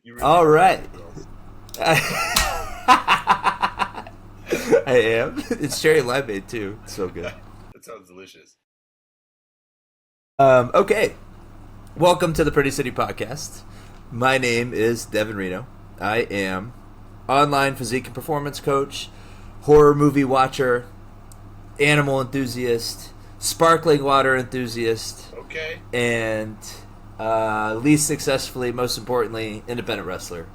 You really All are right. the girls. I am. It's cherry limeade too. It's so good. That sounds delicious. Okay. Welcome to the Pretty City Podcast. My name is Devin Reno. I am online physique and performance coach, horror movie watcher, animal enthusiast, sparkling water enthusiast, Okay. and least successfully, most importantly, independent wrestler.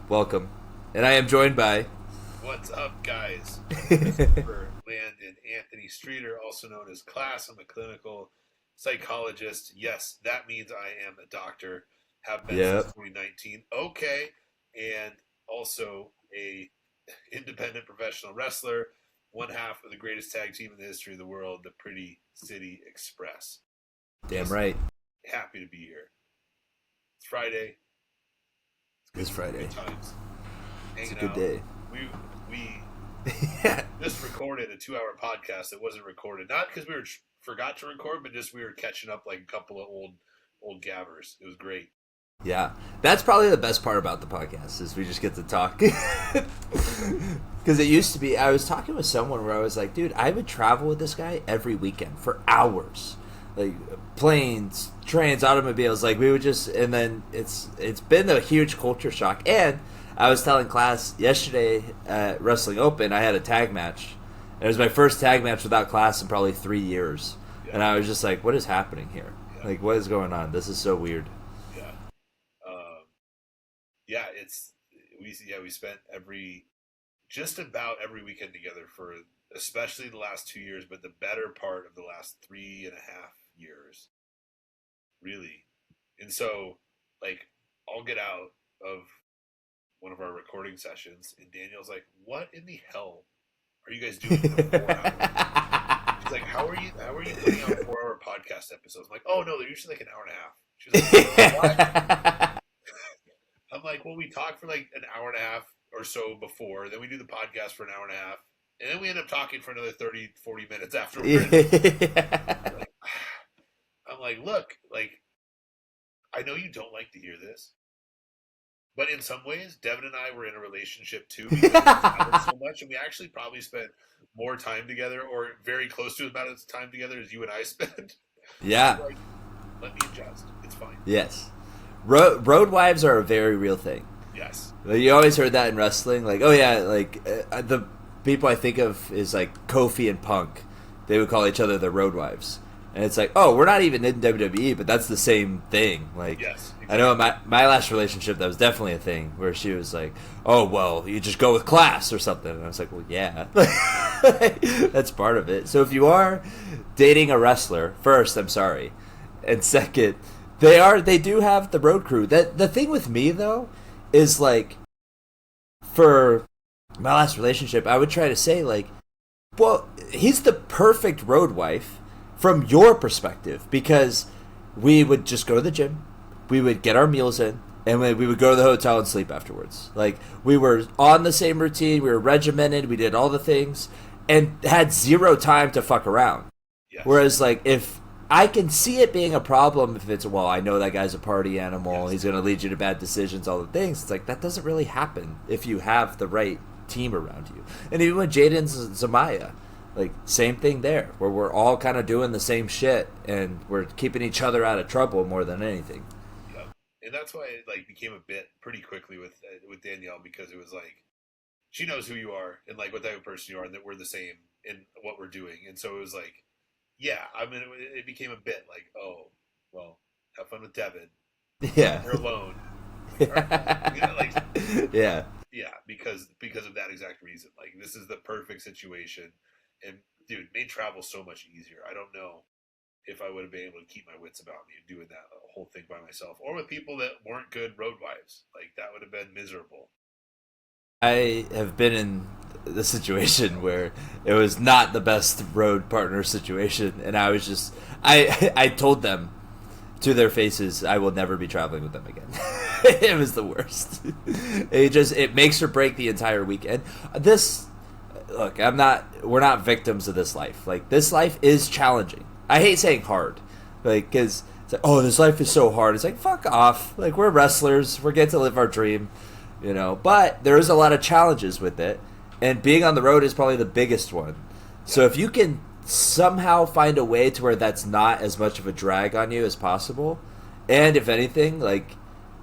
Welcome. And I am joined by... What's up, guys? Christopher Landon Anthony Streeter, also known as Class. I'm a clinical psychologist. Yes, that means I am a doctor. Have been since Yep. 2019. Okay. And also a independent professional wrestler. One half of the greatest tag team in the history of the world, the Pretty City Express. Damn Just right. happy to be here. It's Friday. It's Friday. Good times. It's a Hanging good out. day. We Yeah. just recorded a 2-hour podcast that wasn't recorded. Not because we forgot to record, but just we were catching up like a couple of old gabbers. It was great. Yeah, that's probably the best part about the podcast is we just get to talk. Because it used to be, I was talking with someone where I was like, dude, I would travel with this guy every weekend for hours, like planes, trains, automobiles. Like we would just, and then it's been a huge culture shock. And I was telling class yesterday at Wrestling Open, I had a tag match. It was my first tag match without class in probably 3 years, and I was just like, what is happening here? Yeah. Like, what is going on? This is so weird. Yeah, we spent just about every weekend together for especially the last 2 years, but the better part of the last 3.5 years, really. And so, like, I'll get out of one of our recording sessions, and Danielle's like, "What in the hell are you guys doing for 4 hours?" She's like, "How are you putting out 4-hour podcast episodes?" I'm like, "Oh no, they're usually like an hour and a half." She's like, "What?" I'm like, well, we talk for like an hour and a half or so before, then we do the podcast for an hour and a half, and then we end up talking for another 30, 40 minutes afterwards. I'm like, look, like, I know you don't like to hear this, but in some ways, Devin and I were in a relationship too because we traveled so much, and we actually probably spent more time together, or very close to about as time together as you and I spent. Yeah. Like, let me adjust. It's fine. Yes. Road wives are a very real thing. Yes. Like, you always heard that in wrestling. Like, oh yeah, like the people I think of is like Kofi and Punk. They would call each other the road wives. And it's like, oh, we're not even in WWE, but that's the same thing. Like, yes, exactly. I know in my last relationship, that was definitely a thing where she was like, oh, well, you just go with class or something. And I was like, well, yeah. That's part of it. So if you are dating a wrestler, first, I'm sorry. And second, they do have the road crew. The thing with me, though, is like, for my last relationship, I would try to say, like, well, he's the perfect road wife from your perspective, because we would just go to the gym, we would get our meals in, and we would go to the hotel and sleep afterwards. Like, we were on the same routine, we were regimented, we did all the things, and had zero time to fuck around. Yes. Whereas, like, if I can see it being a problem if it's, well, I know that guy's a party animal, Yes. he's going to lead you to bad decisions, all the things. It's like, that doesn't really happen if you have the right team around you. And even with Jaden and Zamaya, like, same thing there, where we're all kind of doing the same shit, and we're keeping each other out of trouble more than anything. Yep. And that's why it like became a bit pretty quickly with Danielle, because it was like, she knows who you are and like what type of person you are, and that we're the same in what we're doing. And so it was like, yeah, I mean, it became a bit like, oh, well, have fun with Devin. Yeah. You're alone. Like, you know, like, yeah. yeah, because of that exact reason. Like, this is the perfect situation. And dude, made travel so much easier. I don't know if I would have been able to keep my wits about me doing that whole thing by myself, or with people that weren't good road wives. Like, that would have been miserable. I have been in the situation where it was not the best road partner situation, and I was just I told them to their faces, I will never be traveling with them again. It was the worst. It makes or break the entire weekend. Look, we're not victims of this life. Like, this life is challenging. I hate saying hard, like, because It's like, oh, this life is so hard. It's like, fuck off. Like, we're wrestlers. We're getting to live our dream, you know. But there is a lot of challenges with it. And being on the road is probably the biggest one. So if you can somehow find a way to where that's not as much of a drag on you as possible, and if anything, like,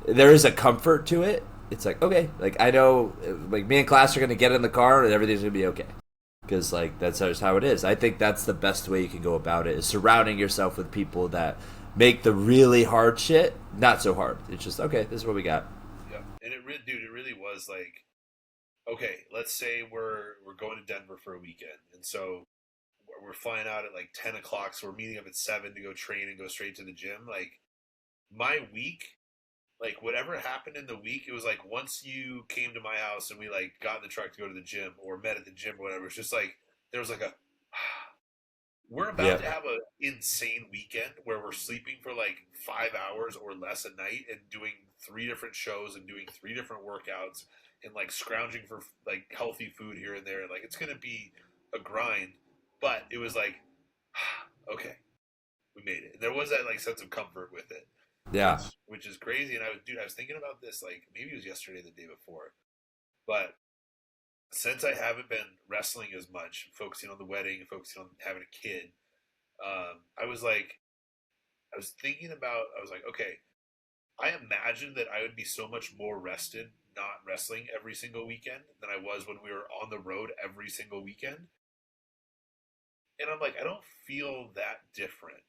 there is a comfort to it, it's like, okay, like, I know, like, me and class are going to get in the car and everything's going to be okay. Because, like, that's just how it is. I think that's the best way you can go about it, is surrounding yourself with people that make the really hard shit not so hard. It's just, okay, this is what we got. Yeah, and it really was like, okay, let's say we're going to Denver for a weekend, and so we're flying out at like 10 o'clock, so we're meeting up at 7 to go train and go straight to the gym. Like my week, like whatever happened in the week, it was like once you came to my house and we like got in the truck to go to the gym or met at the gym or whatever, it's just like there was like a we're about Yeah. to have an insane weekend where we're sleeping for like 5 hours or less a night and doing three different shows and doing three different workouts and like scrounging for like healthy food here and there. Like it's gonna be a grind, but it was like, okay, we made it. And there was that like sense of comfort with it, Yeah. which is crazy. And I was thinking about this like maybe it was yesterday, or the day before, but since I haven't been wrestling as much, focusing on the wedding, focusing on having a kid, I was like, I was thinking about, I was like, okay, I imagined that I would be so much more rested not wrestling every single weekend than I was when we were on the road every single weekend. And I'm like, I don't feel that different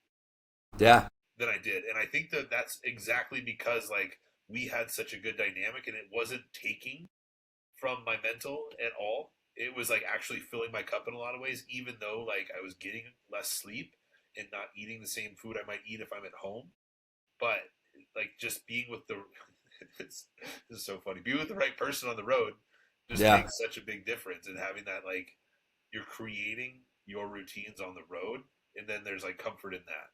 Yeah. than I did. And I think that that's exactly because like we had such a good dynamic and it wasn't taking from my mental at all. It was like actually filling my cup in a lot of ways, even though like I was getting less sleep and not eating the same food I might eat if I'm at home. But like just being with the this is so funny. Being with the right person on the road just Yeah. makes such a big difference and having that like you're creating your routines on the road and then there's like comfort in that.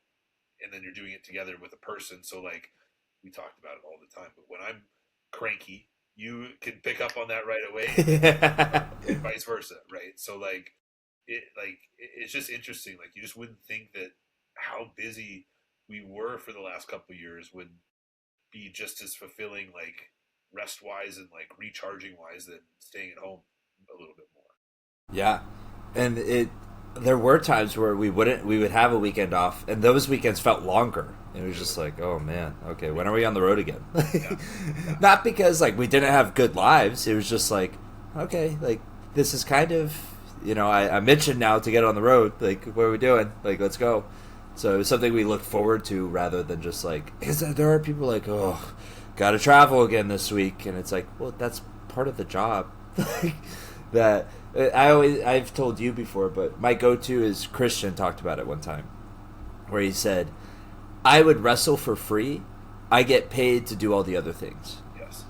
And then you're doing it together with a person. So like we talked about it all the time, but when I'm cranky, you can pick up on that right away and vice versa, right? So it's just interesting. Like you just wouldn't think that how busy we were for the last couple of years would be just as fulfilling, like rest wise and like recharging wise, than staying at home a little bit more. Yeah, and there were times where we would have a weekend off, and those weekends felt longer. It was just like, oh man, okay, when are we on the road again? Yeah, yeah, Not because like we didn't have good lives. It was just like, okay, like this is kind of, I'm itching now to get on the road. Like, what are we doing? Like, let's go. So it was something we looked forward to rather than just like, because there are people like, oh, got to travel again this week, and it's like, well, that's part of the job. That I've told you before, but my go-to is Christian talked about it one time, where he said, I would wrestle for free. I get paid to do all the other things. yes,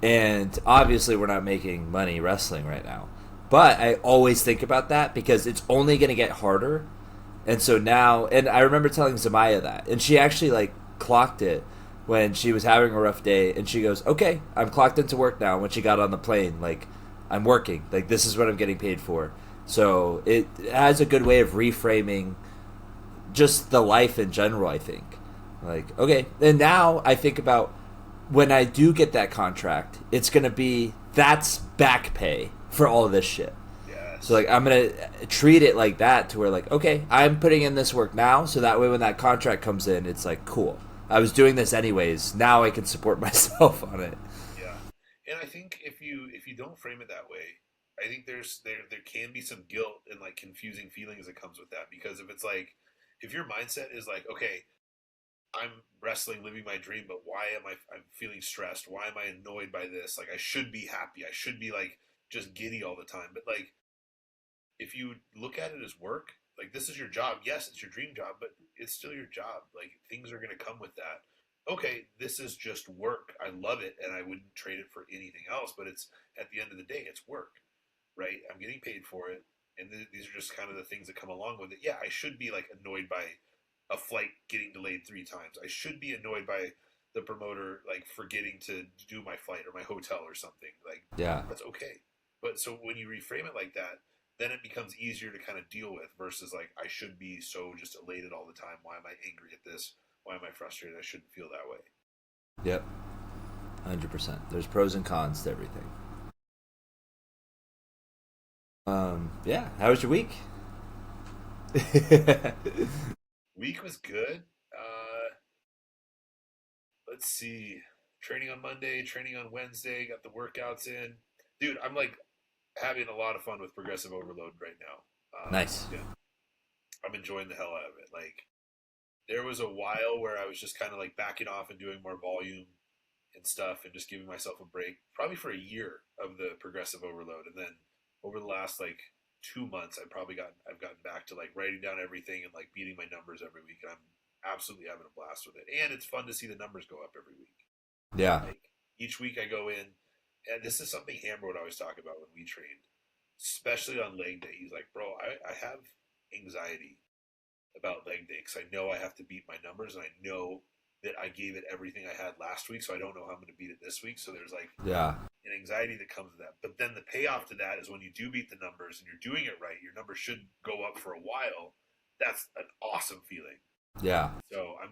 And obviously we're not making money wrestling right now. But I always think about that because it's only going to get harder. And so now, and I remember telling Zamaya that, and she actually like clocked it when she was having a rough day, and she goes, okay, I'm clocked into work now. When she got on the plane, like, I'm working. Like, this is what I'm getting paid for. So it has a good way of reframing just the life in general, I think. Like, okay, and now I think about when I do get that contract, it's going to be, that's back pay for all of this shit. yes, So, like, I'm going to treat it like that to where, like, okay, I'm putting in this work now, so that way when that contract comes in, it's like, cool. I was doing this anyways. Now I can support myself on it. yeah. And I think if you don't frame it that way, I think there can be some guilt and like confusing feelings that comes with that, because if it's like if your mindset is like, okay, I'm wrestling, living my dream, but why am I'm feeling stressed? Why am I annoyed by this? Like I should be happy. I should be like just giddy all the time. But like if you look at it as work, like this is your job. Yes, it's your dream job, but it's still your job. Like things are going to come with that. Okay, this is just work. I love it and I wouldn't trade it for anything else, but it's at the end of the day, it's work, right? I'm getting paid for it. And these are just kind of the things that come along with it. Yeah, I should be like annoyed by a flight getting delayed 3 times. I should be annoyed by the promoter like forgetting to do my flight or my hotel or something. Like Yeah. that's okay. But so when you reframe it like that, then it becomes easier to kind of deal with versus like I should be so just elated all the time. Why am I angry at this? Why am I frustrated? I shouldn't feel that way. Yep. 100%. There's pros and cons to everything. Yeah. How was your week? Week was good. Let's see. Training on Monday, training on Wednesday, got the workouts in. Dude, I'm like having a lot of fun with progressive overload right now. Nice. Yeah, I'm enjoying the hell out of it. Like there was a while where I was just kind of like backing off and doing more volume and stuff and just giving myself a break, probably for a year of the progressive overload. And then over the last like 2 months, I've gotten back to like writing down everything and like beating my numbers every week. And I'm absolutely having a blast with it. And it's fun to see the numbers go up every week. Yeah. Like each week I go in, and this is something Hammer would always talk about when we trained, especially on leg day. He's like, bro, I have anxiety about leg day because I know I have to beat my numbers, and I know that I gave it everything I had last week, so I don't know how I'm going to beat it this week. So there's like Yeah. an anxiety that comes with that. But then the payoff to that is when you do beat the numbers and you're doing it right, your numbers should go up for a while. That's an awesome feeling. Yeah. So I'm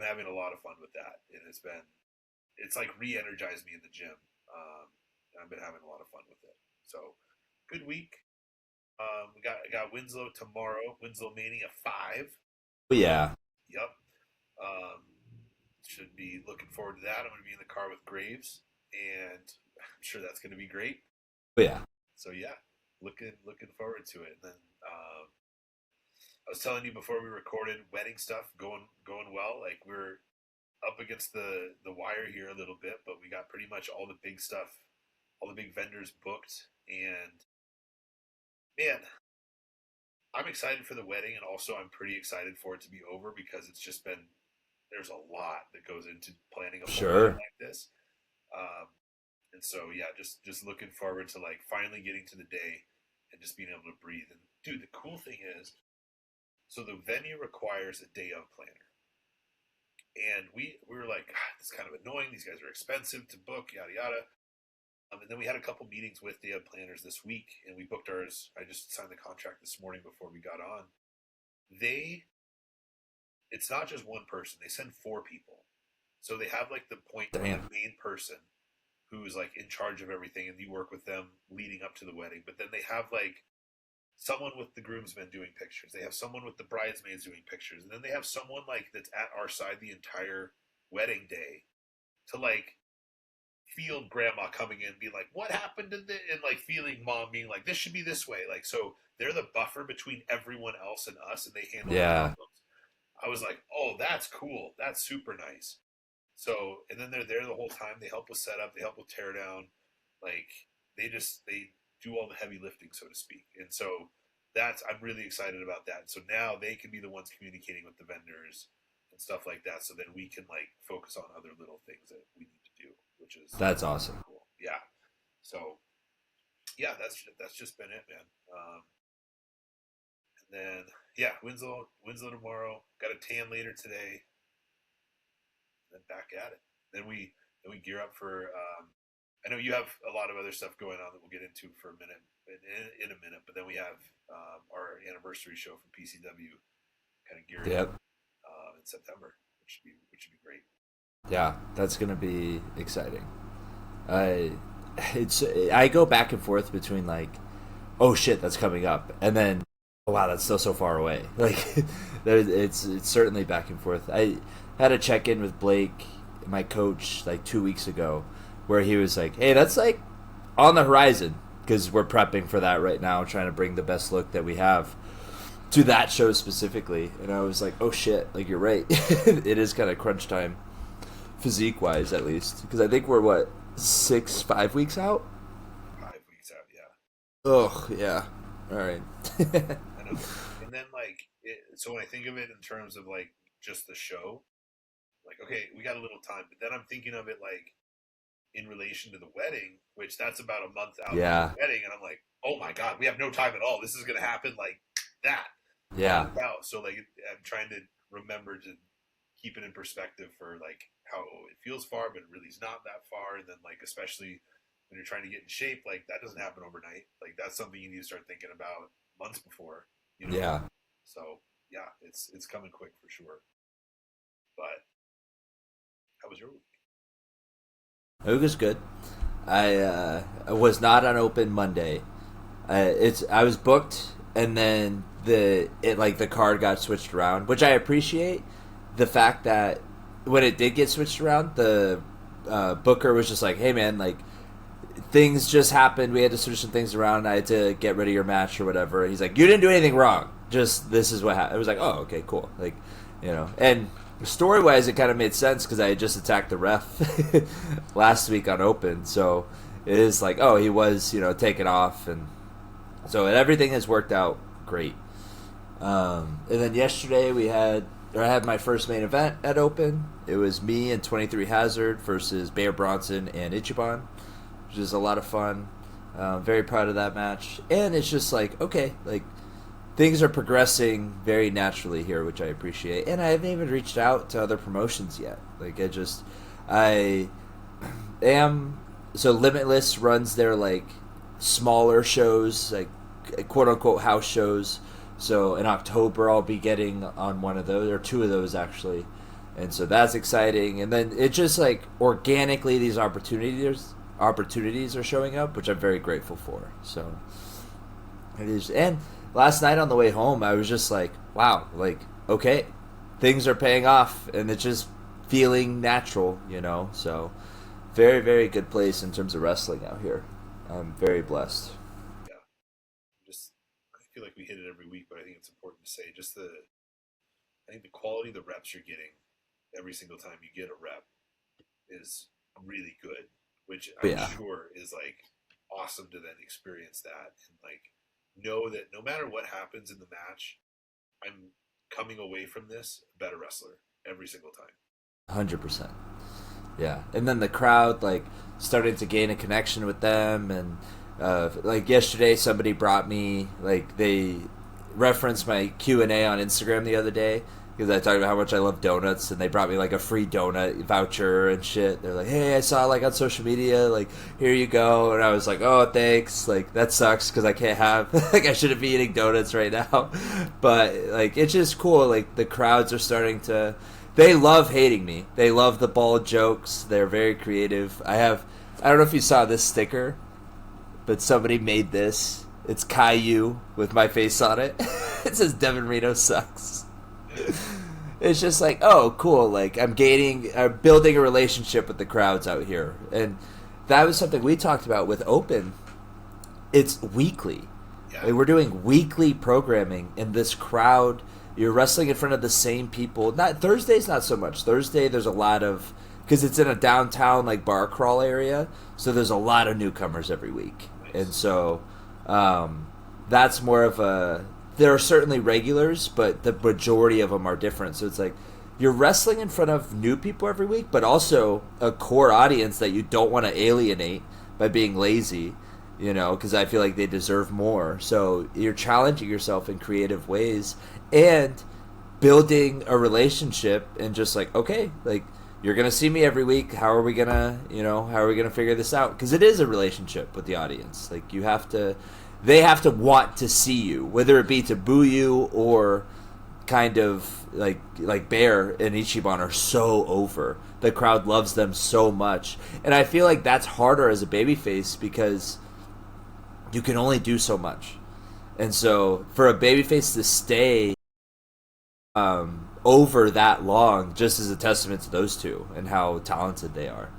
having a lot of fun with that, and it's like re-energized me in the gym. And I've been having a lot of fun with it. So good week. We got Winslow tomorrow. Winslow Mania 5. But yeah. Yep. Um, should be looking forward to that. I'm going to be in the car with Graves, and I'm sure that's going to be great. But yeah. So yeah, looking forward to it. And then I was telling you before we recorded, wedding stuff going well. Like we're up against the wire here a little bit, but we got pretty much all the big stuff, all the big vendors booked, and man, I'm excited for the wedding, and also I'm pretty excited for it to be over because it's just been there's a lot that goes into planning a full wedding Sure. like this, um, and so yeah, just looking forward to like finally getting to the day and just being able to breathe. And dude, the cool thing is, so the venue requires a day of planner. And we were like, "God, this is kind of annoying. These guys are expensive to book, yada yada." And then we had a couple meetings with the planners this week, and we booked ours. I just signed the contract this morning before we got on. They, it's not just one person. They send four people, so they have like the point, the Damn. main person who's like in charge of everything, and you work with them leading up to the wedding. But then they have like someone with the groomsmen doing pictures. They have someone with the bridesmaids doing pictures, and then they have someone like that's at our side the entire wedding day to like feel grandma coming in, be like, "What happened to this?" And like feeling mom being like, "This should be this way." Like so, they're the buffer between everyone else and us, and they handle the Yeah. problems. I was like, "Oh, that's cool. That's super nice." So, and then they're there the whole time. They help with setup. They help with tear down. Like they do all the heavy lifting, so to speak. And so that's I'm really excited about that. So now they can be the ones communicating with the vendors and stuff like that. So then we can like focus on other little things that we need to do, which is That's awesome. cool. Yeah. So yeah, that's just been it, man. And then yeah, Winslow tomorrow. Got a tan later today. Then back at it. Then we gear up for. I know you have a lot of other stuff going on that we'll get into for a minute in a minute, but then we have our anniversary show from PCW kind of gearing up Yep. in September, which should be great. Yeah. That's gonna be exciting. I I go back and forth between like, oh shit, that's coming up, and then oh wow, that's still so far away. Like, it's certainly back and forth. I had a check in with Blake, my coach, like 2 weeks ago, where he was like, hey, that's like on the horizon because we're prepping for that right now, trying to bring the best look that we have to that show specifically. And I was like, oh shit, like you're right, it is kind of crunch time, physique wise at least, because I think we're what 5 weeks out. 5 weeks out, yeah. Oh yeah. All right. I know. And then so when I think of it in terms of like just the show, like okay, we got a little time, but then I'm thinking of it like in relation to the wedding, which that's about a month out from Yeah. the wedding, and I'm like, oh my god, we have no time at all. This is gonna happen like that. Yeah. Out. So like I'm trying to remember to keep it in perspective for like how it feels far, but it really is not that far. And then like especially when you're trying to get in shape, like that doesn't happen overnight. Like that's something you need to start thinking about months before, you know. Yeah. So yeah, it's coming quick for sure. But how was your week? It was good. I was not on open Monday. I was booked, and then the card got switched around, which I appreciate. The fact that when it did get switched around, the booker was just like, "Hey man, like things just happened. We had to switch some things around. I had to get rid of your match or whatever." And he's like, "You didn't do anything wrong. Just this is what happened." I was like, "Oh, okay, cool." Like, and story wise, it kind of made sense because I had just attacked the ref last week on Open, so it is like, oh, he was taken off, and so everything has worked out great. And then yesterday I had my first main event at Open. It was me and 23 Hazard versus Bear Bronson and Ichiban, which is a lot of fun. Very proud of that match. And it's just like, okay, like things are progressing very naturally here, which I appreciate. And I haven't even reached out to other promotions yet. Like I am, so Limitless runs their like smaller shows, like quote unquote house shows. So in October I'll be getting on one of those, or two of those actually. And so that's exciting. And then it just like organically these opportunities are showing up, which I'm very grateful for. So it is. And last night on the way home, I was just like, wow, like, okay, things are paying off, and it's just feeling natural. So very, very good place in terms of wrestling out here. I'm very blessed. Yeah, just I feel like we hit it every week, but I think it's important to say just I think the quality of the reps you're getting every single time you get a rep is really good, which But I'm yeah, sure is like awesome to then experience that and like know that no matter what happens in the match, I'm coming away from this a better wrestler every single time. 100%. Yeah, and then the crowd like started to gain a connection with them, and like yesterday, somebody brought me like they referenced my Q&A on Instagram the other day because I talked about how much I love donuts, and they brought me like a free donut voucher and shit. They're like, "Hey, I saw like on social media, like here you go," and I was like, "Oh, thanks." Like that sucks because I can't have like I shouldn't be eating donuts right now, but like it's just cool. Like the crowds are starting to. They love hating me. They love the bald jokes. They're very creative. I don't know if you saw this sticker, but somebody made this. It's Caillou with my face on it. It says Devin Reno sucks. It's just like, oh, cool. Like I'm building a relationship with the crowds out here, and that was something we talked about with Open. It's weekly. Yeah, Like, we're doing weekly programming, and this crowd. You're wrestling in front of the same people. Not Thursdays, not so much. Thursday, there's a lot of because it's in a downtown like bar crawl area, so there's a lot of newcomers every week, and nice. so that's more of a. There are certainly regulars, but the majority of them are different. So it's like you're wrestling in front of new people every week, but also a core audience that you don't want to alienate by being lazy. Because I feel like they deserve more. So you're challenging yourself in creative ways and building a relationship, and just like, okay, like you're gonna see me every week. How are we gonna figure this out? Because it is a relationship with the audience. Like they have to want to see you, whether it be to boo you or kind of like Bear and Ichiban are so over. The crowd loves them so much, and I feel like that's harder as a babyface because you can only do so much. And so for a babyface to stay over that long just is a testament to those two and how talented they are.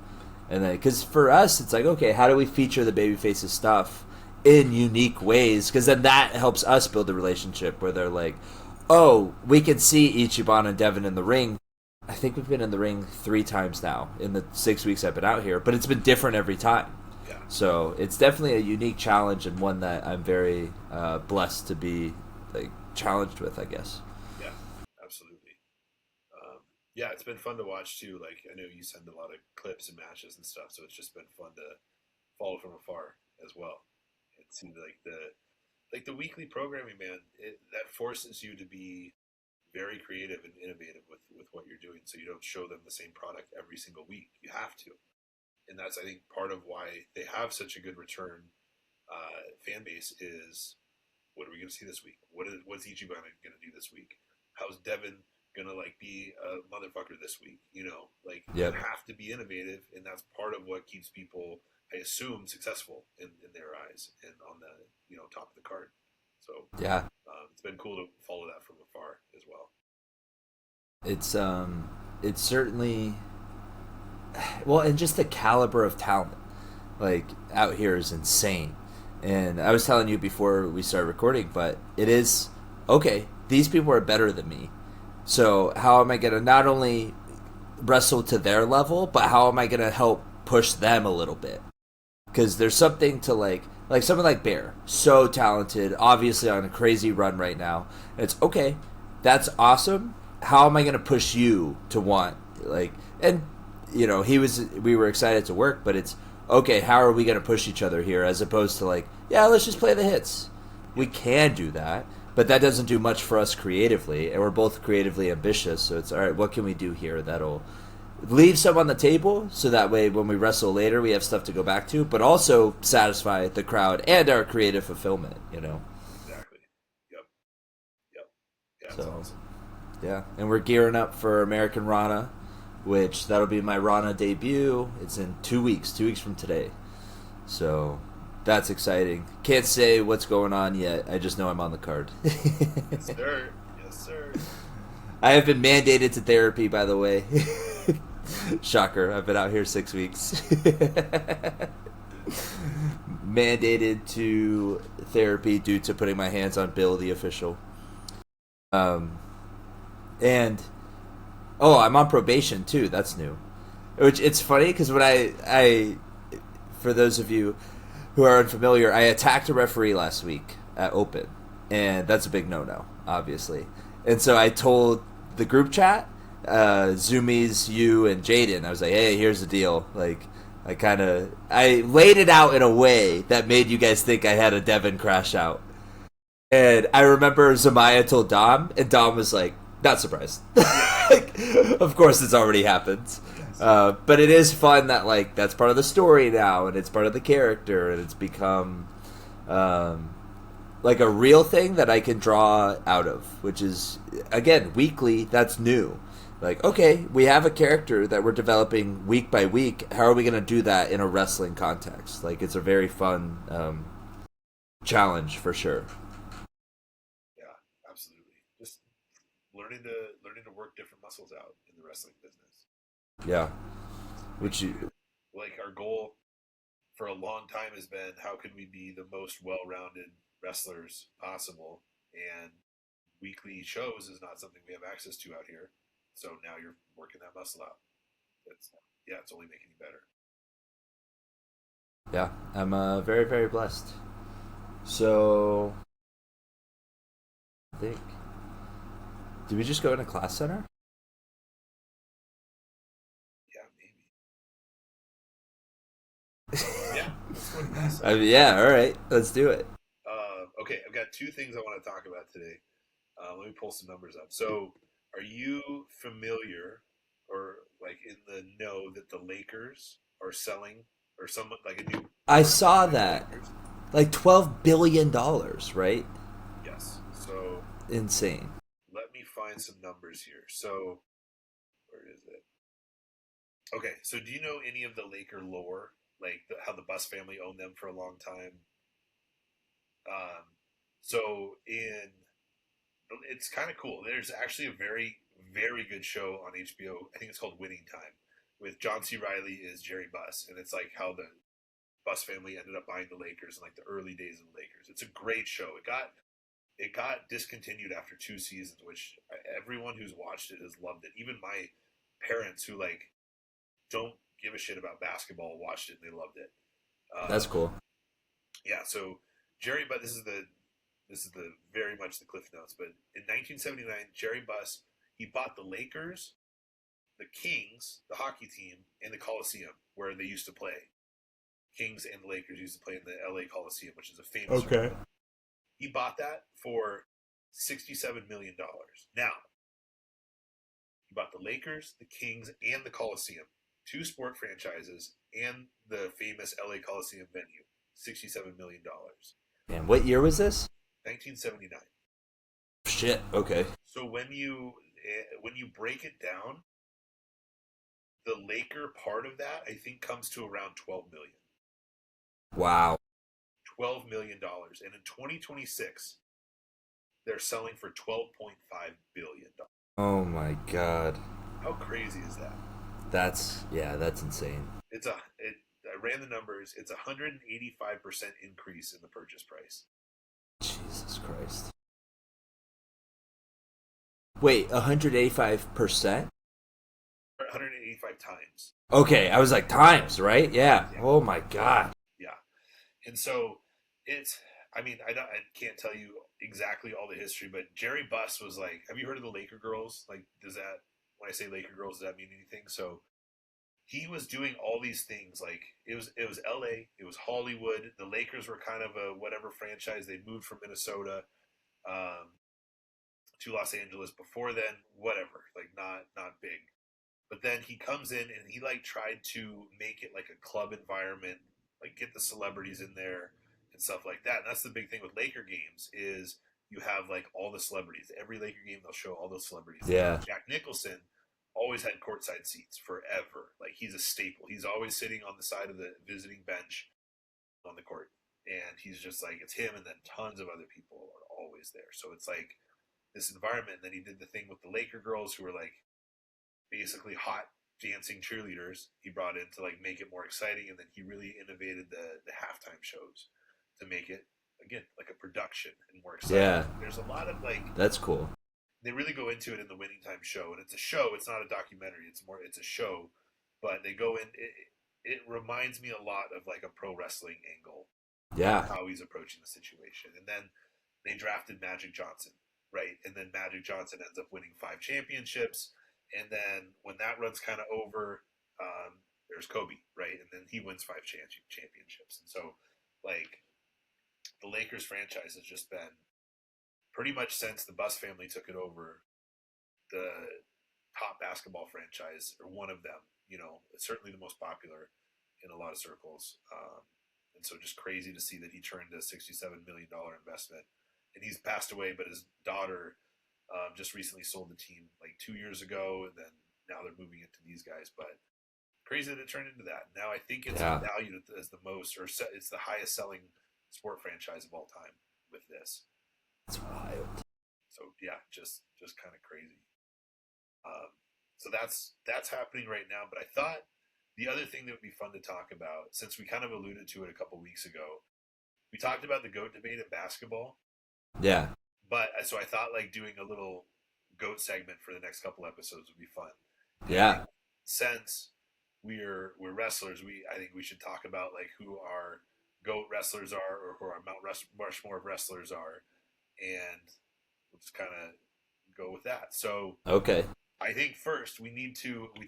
And then, because for us, it's like, okay, how do we feature the babyface's stuff in unique ways? Because then that helps us build a relationship where they're like, oh, we can see Ichiban and Devin in the ring. I think we've been in the ring 3 times now in the 6 weeks I've been out here, but it's been different every time. Yeah, So it's definitely a unique challenge, and one that I'm very blessed to be like challenged with, I guess. yeah, absolutely. Yeah, it's been fun to watch too. Like I know you send a lot of clips and matches and stuff, so it's just been fun to follow from afar as well. And see like the weekly programming, man, that forces you to be very creative and innovative with what you're doing, so you don't show them the same product every single week. You have to, and that's I think part of why they have such a good return fan base is what are we going to see this week? What's Ichiban going to do this week? How's Devin gonna like be a motherfucker this week. Like you Yep. have to be innovative, and that's part of what keeps people, I assume, successful in their eyes and on the top of the card. So Yeah. it's been cool to follow that from afar as well. It's certainly, well, and just the caliber of talent like out here is insane. And I was telling you before we started recording, but it is okay. These people are better than me, so how am I going to not only wrestle to their level, but how am I going to help push them a little bit? Because there's something to like someone like Bear, so talented, obviously on a crazy run right now. And it's okay, that's awesome. How am I going to push you to want and we were excited to work, but it's okay. How are we going to push each other here, as opposed to yeah, let's just play the hits. We can do that, but that doesn't do much for us creatively, and we're both creatively ambitious. So it's all right. What can we do here that'll leave some on the table, so that way when we wrestle later, we have stuff to go back to, but also satisfy the crowd and our creative fulfillment. Exactly. Yep. Yep. Yeah. That's So awesome. yeah, and we're gearing up for American Rana, which that'll be my Rana debut. It's in 2 weeks, 2 weeks from today. So that's exciting. Can't say what's going on yet. I just know I'm on the card. Yes, sir. Yes, sir. I have been mandated to therapy, by the way. Shocker. I've been out here 6 weeks. Mandated to therapy due to putting my hands on Bill, the official. And I'm on probation too. That's new. Which it's funny because when I for those of you who are unfamiliar, I attacked a referee last week at Open, and that's a big no-no, obviously. And so I told the group chat, Zoomies, you, and Jaden, I was like, hey, here's the deal. I laid it out in a way that made you guys think I had a Devin crash out. And I remember Zamaya told Dom, and Dom was like, not surprised. Of course it's already happened. But it is fun that that's part of the story now, and it's part of the character, and it's become a real thing that I can draw out of, which is, again, weekly. That's new. Okay, we have a character that we're developing week by week. How are we going to do that in a wrestling context? It's a very fun challenge for sure. Yeah, absolutely. Just learning to work different muscles out in the wrestling business. Yeah. Which you, Our goal for a long time has been, how can we be the most well-rounded wrestlers possible? And weekly shows is not something we have access to out here. So now you're working that muscle out. It's only making you better. yeah, I'm very, very blessed. So, I think, did we just go in a class center? Yeah, maybe. Yeah, let's go to class. Yeah, all right, let's do it. Okay, I've got two things I want to talk about today. Let me pull some numbers up. So, are you familiar or in the know that the Lakers are selling, or someone like a new? I saw that, $12 billion, right? Yes. So Insane. let me find some numbers here. So where is it? Okay. So do you know any of the Laker lore, how the Bus family owned them for a long time? So it's kind of cool. There's actually a very, very good show on HBO. I think it's called Winning Time, with John C. Reilly is Jerry Buss, and it's how the Buss family ended up buying the Lakers in the early days of the Lakers. It's a great show. It got discontinued after 2 seasons, which everyone who's watched it has loved it. Even my parents, who don't give a shit about basketball, watched it and they loved it. That's cool. Yeah. So but this is the very much the cliff notes. But in 1979, Jerry Buss, he bought the Lakers, the Kings, the hockey team, and the Coliseum where they used to play. Kings and the Lakers used to play in the LA Coliseum, which is a famous. Okay. Arena. He bought that for $67 million. Now, he bought the Lakers, the Kings, and the Coliseum, 2 sport franchises, and the famous LA Coliseum venue. $67 million. And what year was this? 1979. Shit. Okay. So when you break it down, the Laker part of that I think comes to around 12 million. Wow. $12 million, and in 2026 they're selling for 12.5 billion. Oh my god. How crazy is that? That's insane. I ran the numbers. It's 185% increase in the purchase price. Jesus Christ. Wait, 185%? 185 times. Okay, I was like times, right? Yeah. Oh my god. Yeah. And so I mean, I can't tell you exactly all the history, but Jerry Buss was like, have you heard of the Laker girls? Like, when I say Laker girls, does that mean anything? So he was doing all these things. Like, it was LA, it was Hollywood. The Lakers were kind of a whatever franchise. They moved from Minnesota to Los Angeles before then, whatever, like not big. But then he comes in and he like tried to make it like a club environment, like get the celebrities in there and stuff like that. And that's the big thing with Laker games is you have like all the celebrities. Every Laker game they'll show all those celebrities. Yeah. Jack Nicholson always had courtside seats forever. Like he's a staple. He's always sitting on the side of the visiting bench on the court. And he's just like, it's him, and then tons of other people are always there. So it's like this environment. And then he did the thing with the Laker girls who were like basically hot dancing cheerleaders. He brought in to like make it more exciting, and then he really innovated the halftime shows to make it again like a production and more exciting. Yeah. There's a lot of like That's cool. They really go into it in the Winning Time show, and it's a show. It's not a documentary. It's a show, but they go in. It reminds me a lot of like a pro wrestling angle. Yeah. How he's approaching the situation, and then they drafted Magic Johnson, right? And then Magic Johnson ends up winning 5 championships, and then when that run's kind of over, there's Kobe, right? And then he wins 5 championships, and so like the Lakers franchise has just been pretty much since the Buss family took it over, the top basketball franchise, or one of them. You know, it's certainly the most popular in a lot of circles. And so just crazy to see that he turned a $67 million investment. And he's passed away, but his daughter just recently sold the team like 2 years ago, and then now they're moving it to these guys. But crazy that it turned into that. Now I think it's valued as the most, or it's the highest selling sport franchise of all time with this. It's wild. So yeah, just kind of crazy. So that's happening right now. But I thought the other thing that would be fun to talk about, since we kind of alluded to it a couple weeks ago, we talked about the GOAT debate in basketball. Yeah. But so I thought like doing a little GOAT segment for the next couple episodes would be fun. Yeah. Since we're wrestlers, I think we should talk about like who our GOAT wrestlers are, or who our Mount Rushmore of wrestlers are, and we'll just kind of go with that. So okay. I think first we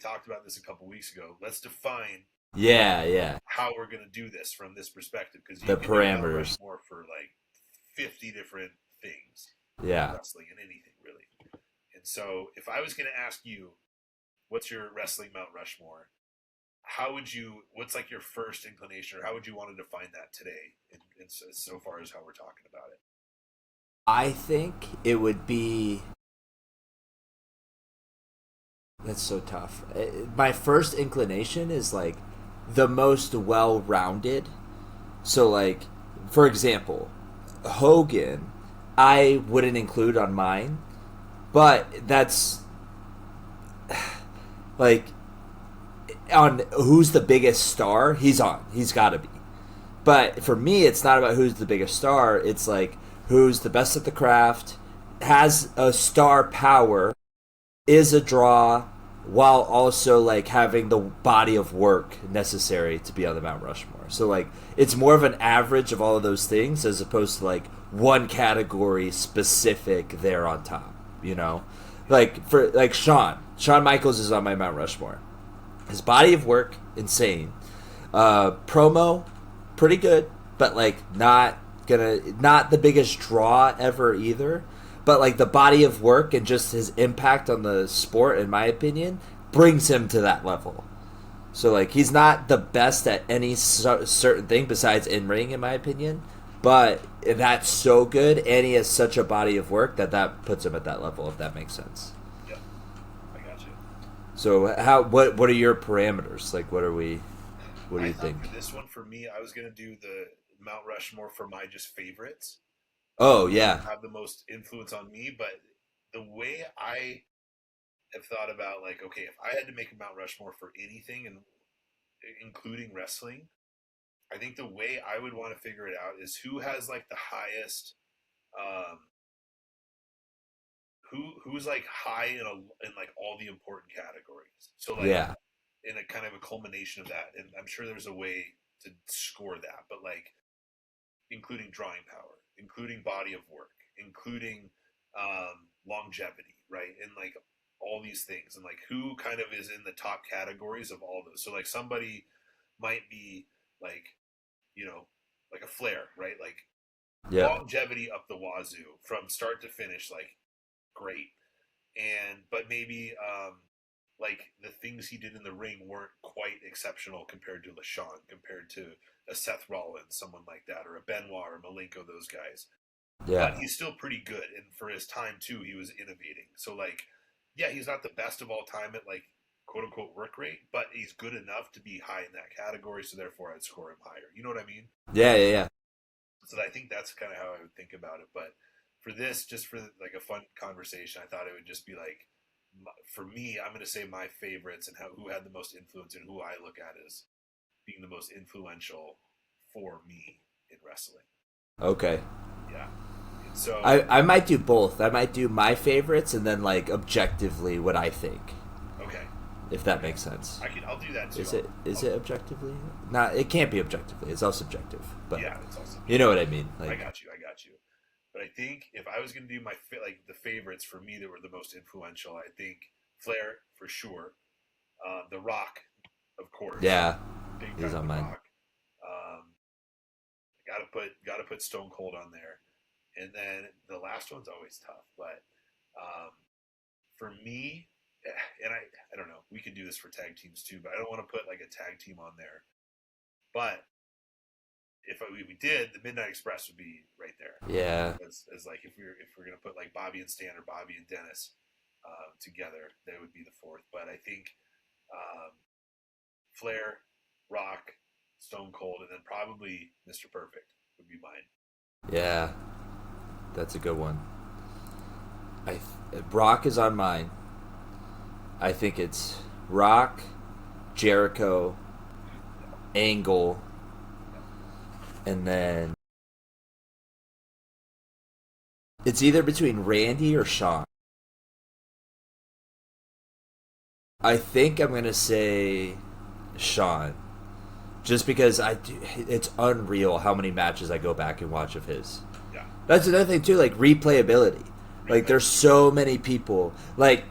talked about this a couple weeks ago. Let's define how we're going to do this from this perspective, because you the can parameters more for like 50 different things. Yeah. Wrestling and anything really. And so if I was going to ask you, what's your wrestling Mount Rushmore? What's like your first inclination, or how would you want to define that today so far as how we're talking about it? I think it would be... That's so tough. My first inclination is like the most well-rounded. So like, for example, Hogan, I wouldn't include on mine, but that's like on who's the biggest star, he's got to be. But for me, it's not about who's the biggest star. It's like who's the best at the craft, has a star power, is a draw, while also like having the body of work necessary to be on the Mount Rushmore. So like it's more of an average of all of those things as opposed to like one category specific there on top, you know? Like for like Shawn Michaels is on my Mount Rushmore. His body of work, insane. Promo, pretty good, but like not the biggest draw ever either. But like the body of work and just his impact on the sport, in my opinion, brings him to that level. So like he's not the best at any certain thing besides in ring, in my opinion. But that's so good, and he has such a body of work that puts him at that level, if that makes sense. Yeah. So how what are your parameters? Like what do I you thought think? for this one, for me, I was gonna do the Mount Rushmore for my just favorites, Oh who yeah. have the most influence on me. But the way I have thought about, like, okay, if I had to make a Mount Rushmore for anything, and including wrestling, I think the way I would want to figure it out is who has like the highest, um, who's like high in like all the important categories. So like Yeah. in a kind of a culmination of that, and I'm sure there's a way to score that, but like including drawing power, including body of work, including longevity, right? And like all these things, and like who kind of is in the top categories of all those. So like somebody might be like, you know, like a Flair, right? Like Yeah. longevity up the wazoo from start to finish, like great. And but maybe like the things he did in the ring weren't quite exceptional compared to LaShawn, compared to a Seth Rollins, someone like that, or a Benoit or Malenko, those guys. But Yeah. he's still pretty good, and for his time too, he was innovating. So like, yeah, he's not the best of all time at like quote unquote work rate, but he's good enough to be high in that category. So therefore, I'd score him higher. You know what I mean? Yeah. Yeah. Yeah. So I think that's kind of how I would think about it. But for this, just for like a fun conversation, I thought it would just be like, for me, I'm going to say my favorites and how who had the most influence and who I look at as being the most influential for me in wrestling. Okay. Yeah. And so, I might do both. I might do my favorites and then like objectively what I think, okay, if that okay, makes sense. I'll do that too. Is it objectively? Not. It can't be objectively. It's all subjective. But Yeah, it's also you know what I mean. I Like got you. I got you. But I think if I was going to do my like the favorites for me that were the most influential, I think Flair for sure, The Rock, of course, yeah, big he's time on The mine. Rock. Got to put Stone Cold on there, and then the last one's always tough. But um, for me, and I don't know, we could do this for tag teams too, but I don't want to put like a tag team on there. But we did, the Midnight Express would be right there. Yeah. As like if we're gonna put like Bobby and Stan or Bobby and Dennis together, they would be the fourth. But I think um, Flair, Rock, Stone Cold, and then probably Mr. Perfect would be mine. Yeah. That's a good one. I Rock is on mine. I think it's Rock, Jericho, Angle, and then it's either between Randy or Sean. I think I'm gonna say Sean, just because it's unreal how many matches I go back and watch of his. Yeah, That's another thing too, like replayability. Like replay. there's so many people, like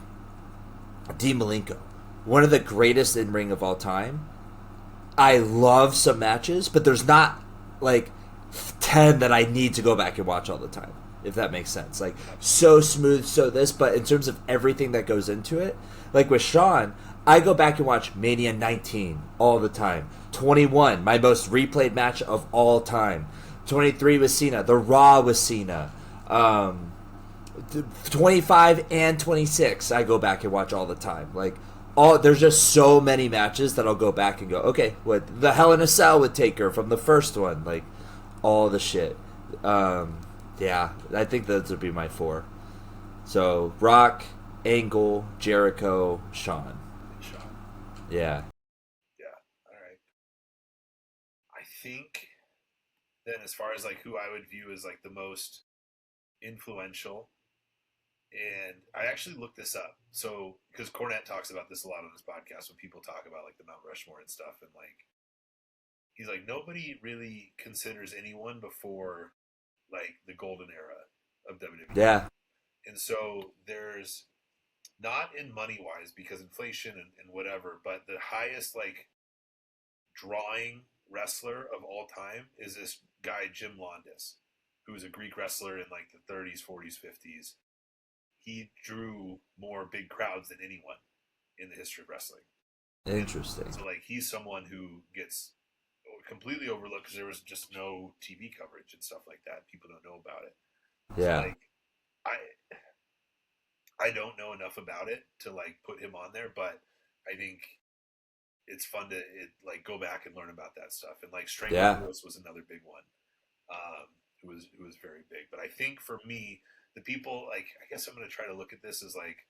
Dean Malenko, one of the greatest in ring of all time. I love some matches, but there's not like 10 that I need to go back and watch all the time, if that makes sense. Like, so smooth, so this, but in terms of everything that goes into it, like with Sean, I go back and watch Mania 19 all the time. 21, my most replayed match of all time. 23 with Cena, the Raw with Cena. 25 and 26, I go back and watch all the time. Like, there's just so many matches that I'll go back and go, okay, what the Hell in a Cell with Taker from the first one, like all the shit. Yeah, I think those would be my four. So Rock, Angle, Jericho, Shawn. And Sean. Yeah, Yeah. All right. I think then as far as like who I would view as like the most influential, and I actually looked this up. So because Cornette talks about this a lot on his podcast when people talk about like the Mount Rushmore and stuff, and like he's like nobody really considers anyone before like the golden era of WWE. yeah, And so there's not in money wise because inflation and whatever, but the highest like drawing wrestler of all time is this guy Jim Londos, who was a Greek wrestler in like the 30s, 40s, 50s. He drew more big crowds than anyone in the history of wrestling. And interesting. so like he's someone who gets completely overlooked because there was just no TV coverage and stuff like that. People don't know about it. So Yeah, like I I don't know enough about it to like put him on there, but I think it's fun to like go back and learn about that stuff. And like Strangler Yeah. Lewis was another big one, who was very big. But I think for me, the people like I guess I'm going to try to look at this as like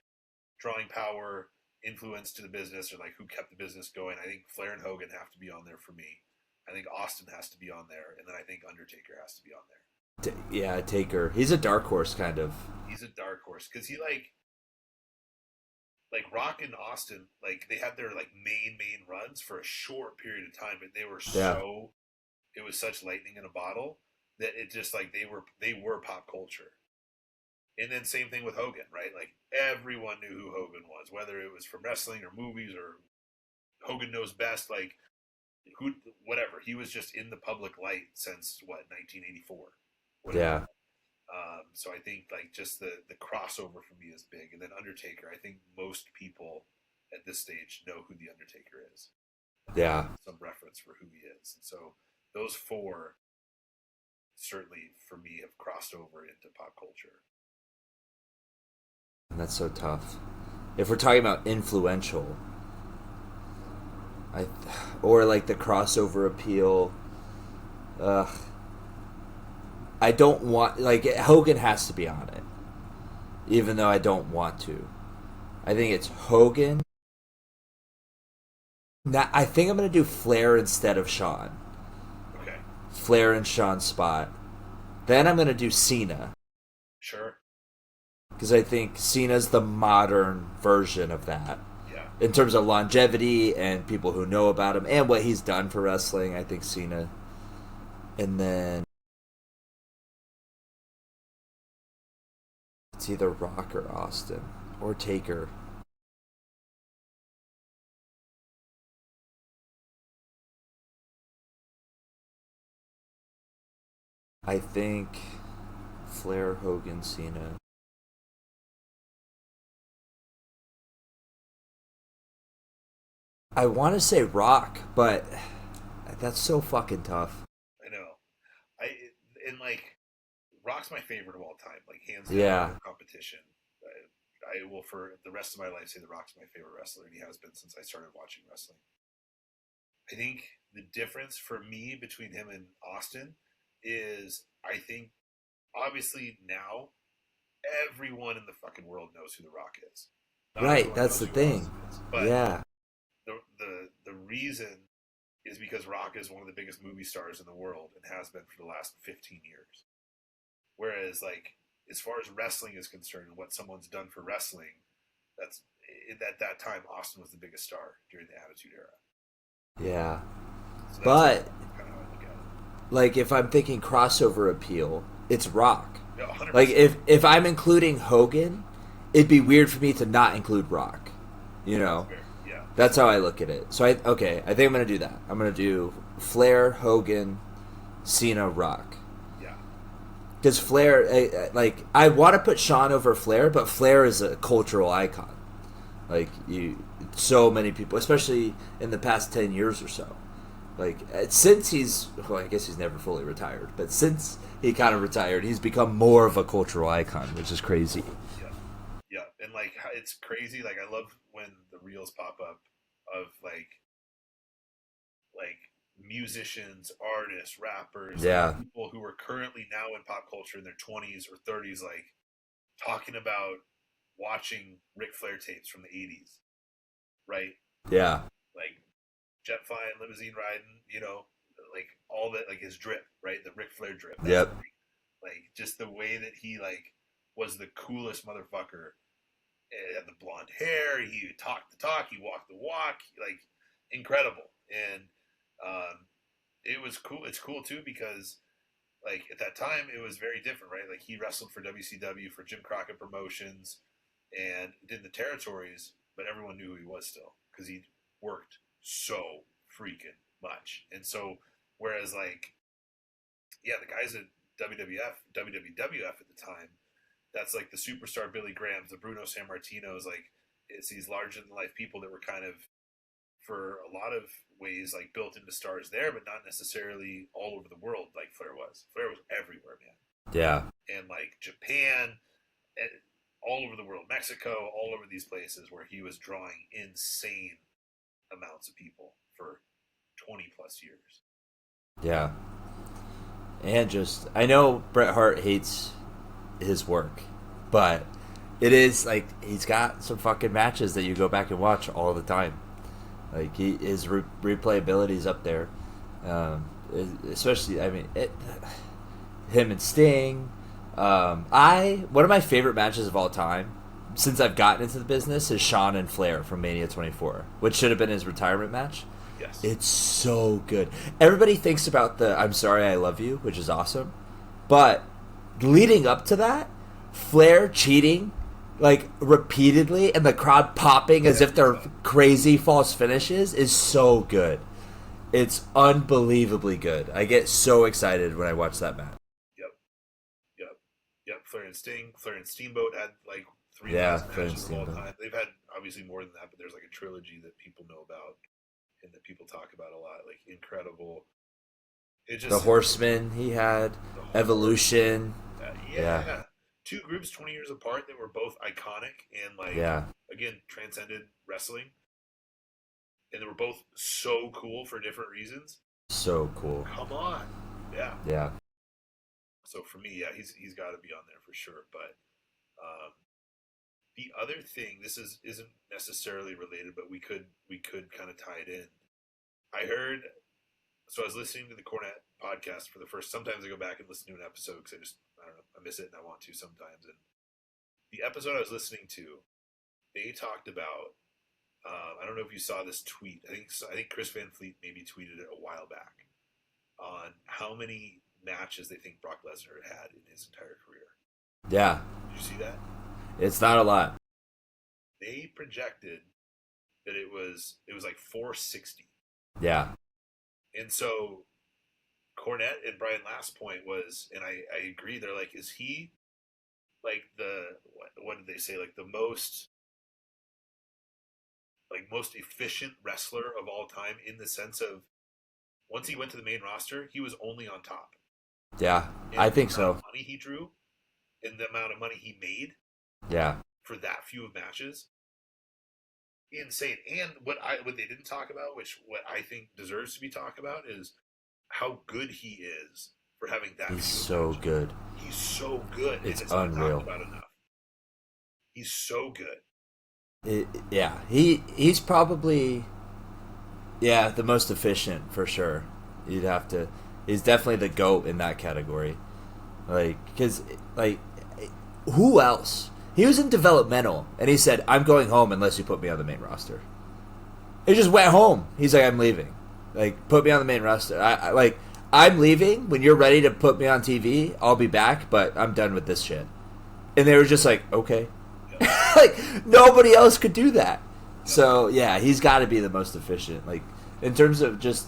drawing power, influence to the business, or like who kept the business going. I think Flair and Hogan have to be on there for me. I think Austin has to be on there, and then I think Undertaker has to be on there. Yeah, Taker. He's a dark horse, kind of. He's a dark horse because he like Rock and Austin, like they had their like main runs for a short period of time, but they were Yeah. so it was such lightning in a bottle that it just like they were pop culture. And then same thing with Hogan, right? Like everyone knew who Hogan was, whether it was from wrestling or movies or Hogan knows best, like who whatever. He was just in the public light since what 1984, whatever. Yeah. So I think like just the crossover for me is big, and then Undertaker. I think most people at this stage know who the Undertaker is. Yeah. Some reference for who he is, and so those four certainly for me have crossed over into pop culture. And that's so tough. If we're talking about influential, I or like the crossover appeal, ugh, I don't want like Hogan has to be on it, even though I don't want to. I think it's Hogan. Now, I think I'm gonna do Flair instead of Shawn. Okay, Flair and Shawn spot. Then I'm gonna do Cena sure, because I think Cena's the modern version of that yeah, in terms of longevity and people who know about him and what he's done for wrestling. I think Cena, and then it's either Rock or Austin or Taker. I think Flair, Hogan, Cena. I want to say Rock, but that's so fucking tough. I know. I and like Rock's my favorite of all time, like hands down, Yeah, no competition. I will for the rest of my life say the Rock's my favorite wrestler, and he has been since I started watching wrestling. I think the difference for me between him and Austin is I think obviously now everyone in the fucking world knows who the Rock is. Not right. everyone That's knows the who thing. Austin is, but Yeah, the reason is because Rock is one of the biggest movie stars in the world and has been for the last 15 years. Whereas like as far as wrestling is concerned and what someone's done for wrestling, that's at that time Austin was the biggest star during the Attitude Era. yeah. So that's But kind of how I look at it. like, if I'm thinking crossover appeal, it's Rock. Yeah, Like, 100%. if I'm including Hogan, it'd be weird for me to not include Rock. You know, Fair. Yeah. that's how I look at it. So I think I'm gonna do that. I'm gonna do Flair, Hogan, Cena, Rock. Yeah. Because Flair, like, I want to put Shawn over Flair, but Flair is a cultural icon. Like, so many people, especially in the past 10 years or so. Like, since well, I guess he's never fully retired, but since he kind of retired, he's become more of a cultural icon, which is crazy. Yeah. Yeah. And like it's crazy. Like I love when the reels pop up of like musicians, artists, rappers, Yeah, like people who are currently now in pop culture in their 20s or 30s, like talking about watching Ric Flair tapes from the 80s, right? yeah, Like jet flying, limousine riding, like all that, like his drip, right? The Ric Flair drip. That's yep, great. Like just the way that he like was the coolest motherfucker. He had the blonde hair. He talked the talk. He walked the walk. Like incredible. And it was cool. It's cool too because like at that time it was very different, right? Like he wrestled for WCW for Jim Crockett Promotions and did the territories, but everyone knew who he was still because he worked so freaking much. And so whereas like yeah, the guys at WWF at the time, that's like the superstar Billy Grahams, the Bruno Sammartinos, like it's these larger than life people that were kind of for a lot of ways like built into stars there, but not necessarily all over the world like Flair was. Flair was everywhere, man. yeah, And like Japan, and all over the world, Mexico, all over these places where he was drawing insane amounts of people for 20 plus years. Yeah. And just, I know Bret Hart hates his work, but it is like he's got some fucking matches that you go back and watch all the time. Like his replayability is up there, especially. I mean, him and Sting. One of my favorite matches of all time since I've gotten into the business is Shawn and Flair from Mania 24, which should have been his retirement match. Yes. It's so good. Everybody thinks about the "I'm sorry, I love you," which is awesome, but leading up to that, Flair cheating like repeatedly and the crowd popping as if they're crazy false finishes is so good. It's unbelievably good. I get so excited when I watch that match. Yep. Flair and Sting. Flair and Steamboat had like three Yeah, best Flair and matches of all Steamboat. time. They've had obviously more than that, but there's like a trilogy that people know about and that people talk about a lot. Like incredible. It just The Horseman he had, the Evolution. yeah. Two groups 20 years apart that were both iconic and like Yeah, again transcended wrestling, and they were both so cool for different reasons. so cool. Come on, yeah. Yeah, So for me, yeah, he's got to be on there for sure. But um, the other thing, isn't necessarily related, but we could kind of tie it in. I heard. So I was listening to the Cornette podcast for the first. Sometimes I go back and listen to an episode because I don't know, I miss it and I want to sometimes. And the episode I was listening to, they talked about. I don't know if you saw this tweet. I think Chris Van Fleet maybe tweeted it a while back on how many matches they think Brock Lesnar had in his entire career. yeah. Did you see that? It's not a lot. They projected that it was like 460. Yeah, And so Cornette and Brian last point was, and I agree, they're like, is he like what did they say? Like the most efficient wrestler of all time in the sense of once he went to the main roster, he was only on top. yeah. And I think the so. amount of money he drew and the amount of money he made Yeah, for that few of matches, insane. And what they didn't talk about, which what I think deserves to be talked about, is how good he is for having that. he's so good. He's so good. It's Not unreal. talked about enough. He's so good. Yeah, he's probably the most efficient for sure. You'd have to. He's definitely the GOAT in that category. Like, because like, who else? He was in developmental, and he said, "I'm going home unless you put me on the main roster." He just went home. He's like, "I'm leaving. Like, put me on the main roster. I'm leaving. When you're ready to put me on TV, I'll be back. But I'm done with this shit." And they were just like, "Okay." Like nobody else could do that. So yeah, he's got to be the most efficient. Like in terms of just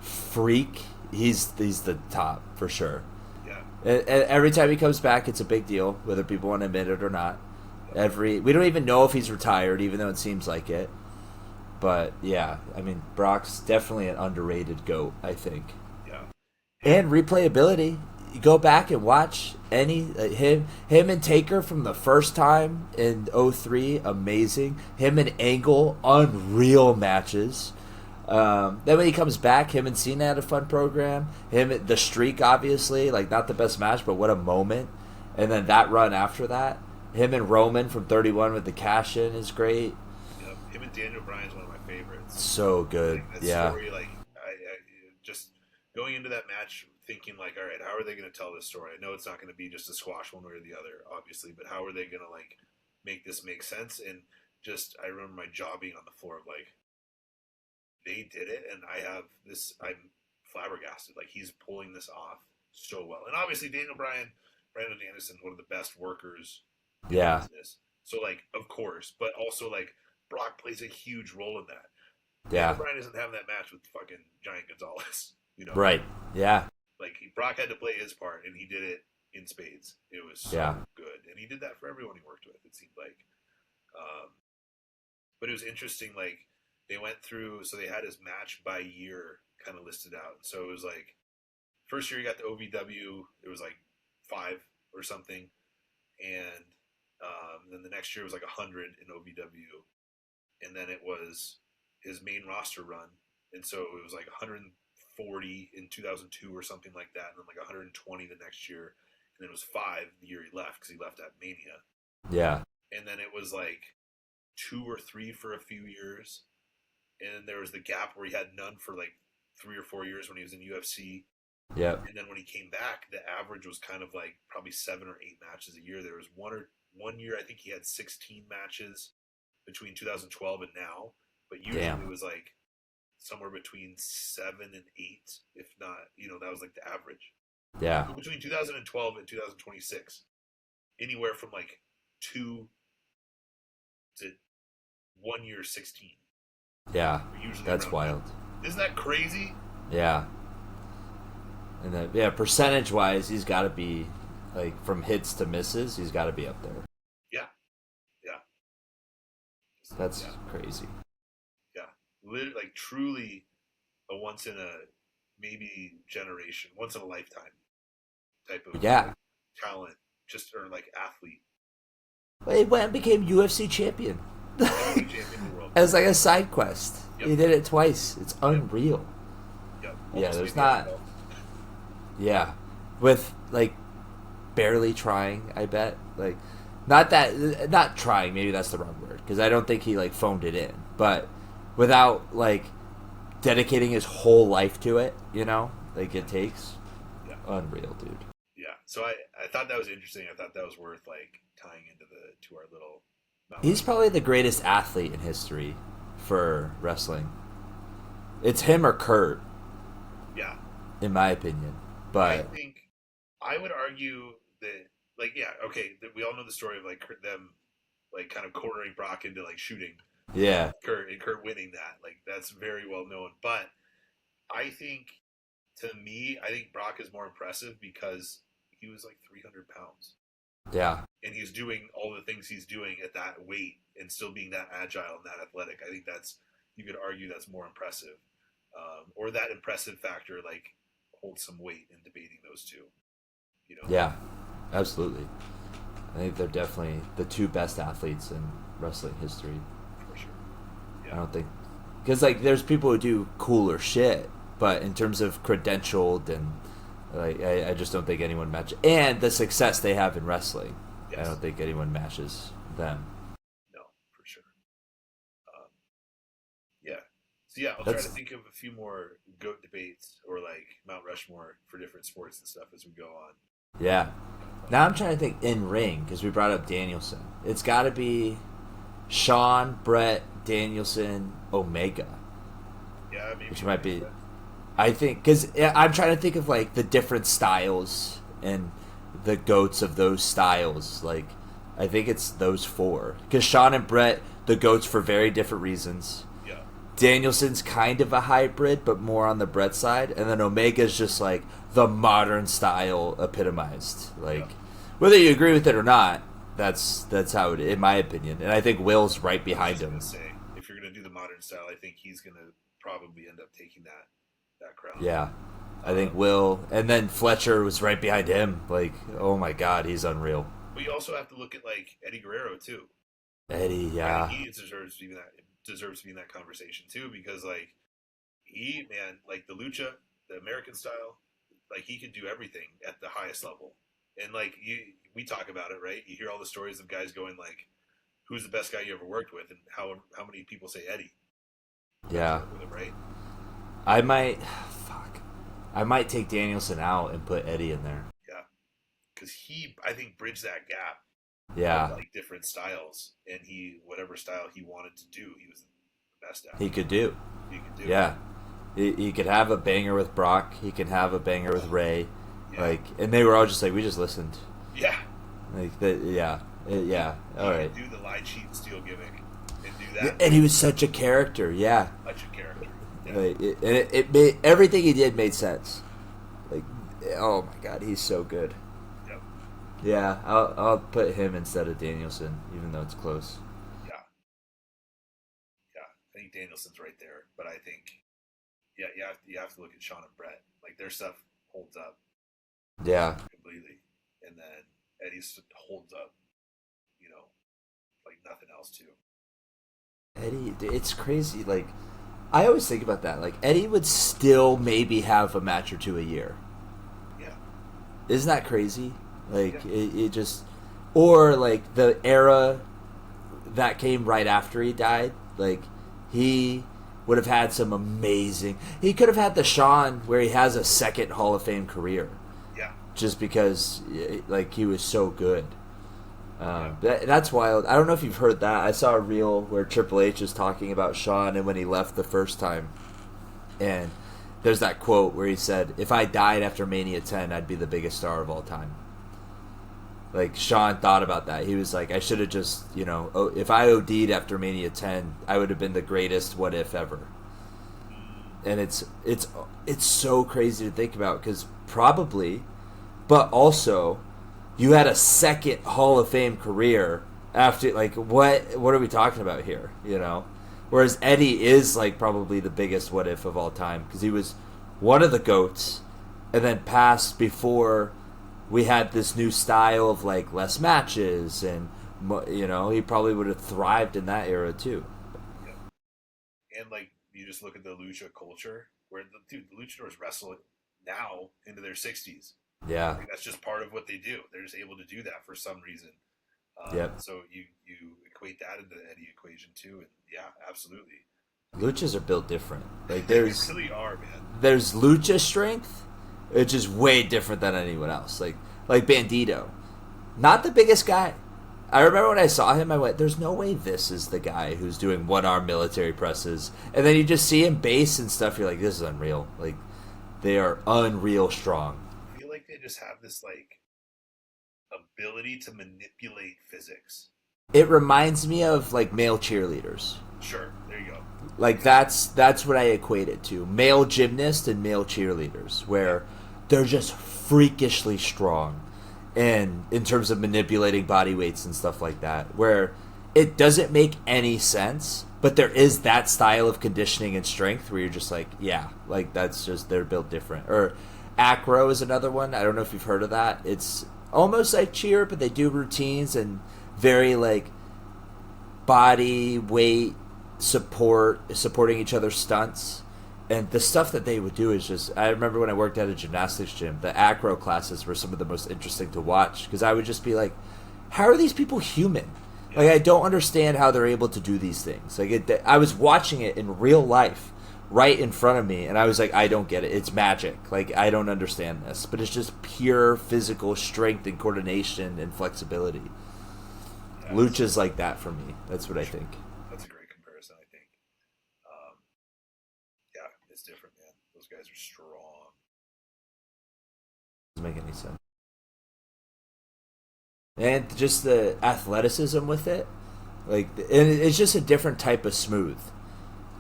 freak, he's the top for sure. Yeah. And every time he comes back, it's a big deal, whether people want to admit it or not. We don't even know if he's retired, even though it seems like it. But yeah, I mean, Brock's definitely an underrated GOAT, I think. Yeah. And replayability. You go back and watch him and Taker from the first time in 03, amazing. Him and Angle, unreal matches. Then when he comes back, him and Cena had a fun program. The streak, obviously, like not the best match, but what a moment. And then that run after that, him and Roman from 31 with the cash in is great. Yep. Him and Daniel Bryan is one of my favorites. So good, Like, that yeah. story, like I just going into that match thinking like, all right, how are they going to tell this story? I know it's not going to be just a squash one way or the other, obviously, but how are they going to like make this make sense? And just I remember my jaw being on the floor of like, they did it, and I'm flabbergasted. Like he's pulling this off so well, and obviously Daniel Bryan, Brandon Anderson, one of the best workers in Yeah. business. So like, of course, but also like Brock plays a huge role in that. Yeah. Daniel Bryan isn't having that match with fucking Giant Gonzalez, you know? Right. Yeah. Like Brock had to play his part, and he did it in spades. It was so good, and he did that for everyone he worked with. It seemed like, but it was interesting. Like they went through, so they had his match by year kind of listed out. So it was like first year he got the OVW. It was like 5 or something, and then the next year was like 100 in OVW, and then it was his main roster run, and so it was like 140 in 2002 or something like that, and then like 120 the next year, and then it was 5 the year he left because he left at Mania. Yeah. And then it was like 2 or 3 for a few years, and there was the gap where he had none for like 3 or 4 years when he was in UFC. Yeah. And then when he came back, the average was kind of like probably 7 or 8 matches a year. There was one year I think he had 16 matches between 2012 and now, but usually it was like somewhere between 7 and 8, if not, that was like the average. Yeah. So between 2012 and 2026, anywhere from like 2 to 1 year 16. Yeah. That's wild. Isn't that crazy? Yeah. And then, percentage wise, he's got to be like from hits to misses. He's got to be up there. Yeah. That's crazy. Yeah, literally, like truly, a once in a maybe generation, once in a lifetime type of talent, just or like athlete. Well, he went and became UFC champion. champion of the world. As like a side quest. Yep. He did it twice. It's unreal. Yep. Yeah, there's not. Yeah, with like barely trying. I bet like not trying. Maybe that's the wrong word because I don't think he like phoned it in. But without like dedicating his whole life to it, like it takes. Yeah. Unreal, dude. Yeah. So I thought that was interesting. I thought that was worth like tying into to our little. He's probably the greatest athlete in history for wrestling. It's him or Kurt. Yeah. In my opinion. But I think I would argue that, like, we all know the story of like them, like, kind of cornering Brock into like shooting. Yeah. Kurt winning that, like, that's very well known. But I think, to me, Brock is more impressive because he was like 300 pounds. Yeah. And he's doing all the things he's doing at that weight and still being that agile and that athletic. I think you could argue that's more impressive, or that impressive factor, like, hold some weight in debating those two. Yeah, absolutely. I think they're definitely the two best athletes in wrestling history. For sure. Yeah. I don't think because like there's people who do cooler shit, but in terms of credentialed and like I just don't think anyone matches. And the success they have in wrestling, yes. I don't think anyone matches them. No, for sure. Yeah. So yeah, I'll try to think of a few more GOAT debates or like Mount Rushmore for different sports and stuff as we go on. Yeah. Now I'm trying to think in ring because we brought up Danielson. It's got to be Shawn, Brett, Danielson, Omega. Yeah, maybe. Which might be. I think because I'm trying to think of like the different styles and the goats of those styles. Like I think it's those 4 because Shawn and Brett, the goats for very different reasons. Yeah. Danielson's kind of a hybrid, but more on the Brett side, and then Omega's just like the modern style epitomized. Like whether you agree with it or not, that's how it, in my opinion. And I think Will's right behind him. Say, if you're gonna do the modern style, I think he's gonna probably end up taking that crown. Yeah, I think Will, and then Fletcher was right behind him. Like, oh my God, he's unreal. But you also have to look at like Eddie Guerrero too. Eddie, yeah, he deserves to be in that conversation too because like like the lucha, the American style, like he could do everything at the highest level. And like we talk about it, right? You hear all the stories of guys going like, "Who's the best guy you ever worked with?" And how many people say Eddie? Yeah, with him, right. I might take Danielson out and put Eddie in there. Yeah, because I think bridged that gap. Yeah, of, like different styles, and whatever style he wanted to do, he was the best at. He could do. Yeah, he could have a banger with Brock. He can have a banger with Ray. Yeah. Like, and they were all just like, we just listened. Yeah. Like, yeah. All right. Do the lie, cheat, and steal gimmick, and do that. And he was such a character. Yeah. Such a character. Yeah. Like, it made everything he did made sense. Like, oh my God, he's so good. Yep. Yeah, I'll put him instead of Danielson, even though it's close. Yeah. I think Danielson's right there, but I think, you have to look at Shawn and Brett. Like their stuff holds up. Yeah. Completely, and then Eddie's holds up. Like nothing else too. Eddie, it's crazy. Like I always think about that. Like Eddie would still maybe have a match or two a year. Yeah. Isn't that crazy? Like Yeah. it just, or like the era that came right after he died. Like he would have had some amazing. He could have had the Shawn where he has a second Hall of Fame career, Yeah. just because like he was so good. Yeah. That's wild. I don't know if you've heard that. I saw a reel where Triple H is talking about Shawn and when he left the first time, and there's that quote where he said, "If I died after Mania 10, I'd be the biggest star of all time." Like Shawn thought about that. He was like, "I should have just, if I OD'd after Mania 10, I would have been the greatest what if ever." And it's so crazy to think about because probably, but also, you had a second Hall of Fame career after, like, what are we talking about here, Whereas Eddie is, like, probably the biggest what if of all time because he was one of the GOATs and then passed before we had this new style of, like, less matches and, he probably would have thrived in that era, too. Yeah. And, like, you just look at the lucha culture where, the luchadors wrestle now into their 60s. Yeah. Like, that's just part of what they do. They're just able to do that for some reason. Yep. So you equate that into the Eddie equation too, and yeah, absolutely. Luchas are built different. Like They there's really are, man. there's lucha strength, it's just way different than anyone else. Like Bandito, not the biggest guy. I remember when I saw him, I went, "There's no way this is the guy who's doing one-arm military presses." And then you just see him base and stuff. You're like, "This is unreal." Like they are unreal strong. I feel like they just have this like ability to manipulate physics. It reminds me of like male cheerleaders. Sure, there you go. Like that's what I equate it to. Male gymnasts and male cheerleaders, where they're just freakishly strong and in terms of manipulating body weights and stuff like that, where it doesn't make any sense, but there is that style of conditioning and strength where you're just like, yeah, like that's just, they're built different. Or acro is another one. I don't know if you've heard of that. It's almost like cheer, but they do routines and very like body weight supporting each other's stunts. And the stuff that they would do is just, I remember when I worked at a gymnastics gym, the acro classes were some of the most interesting to watch because I would just be like, how are these people human? Like, I don't understand how they're able to do these things. Like, I was watching it in real life right in front of me, and I was like, I don't get it. It's magic. Like, I don't understand this. But it's just pure physical strength and coordination and flexibility. Yeah, Lucha's like that for me. That's what I think. That's a great comparison, I think. Yeah, it's different, man. Those guys are strong. Doesn't make any sense. And just the athleticism with it, like, and it's just a different type of smooth.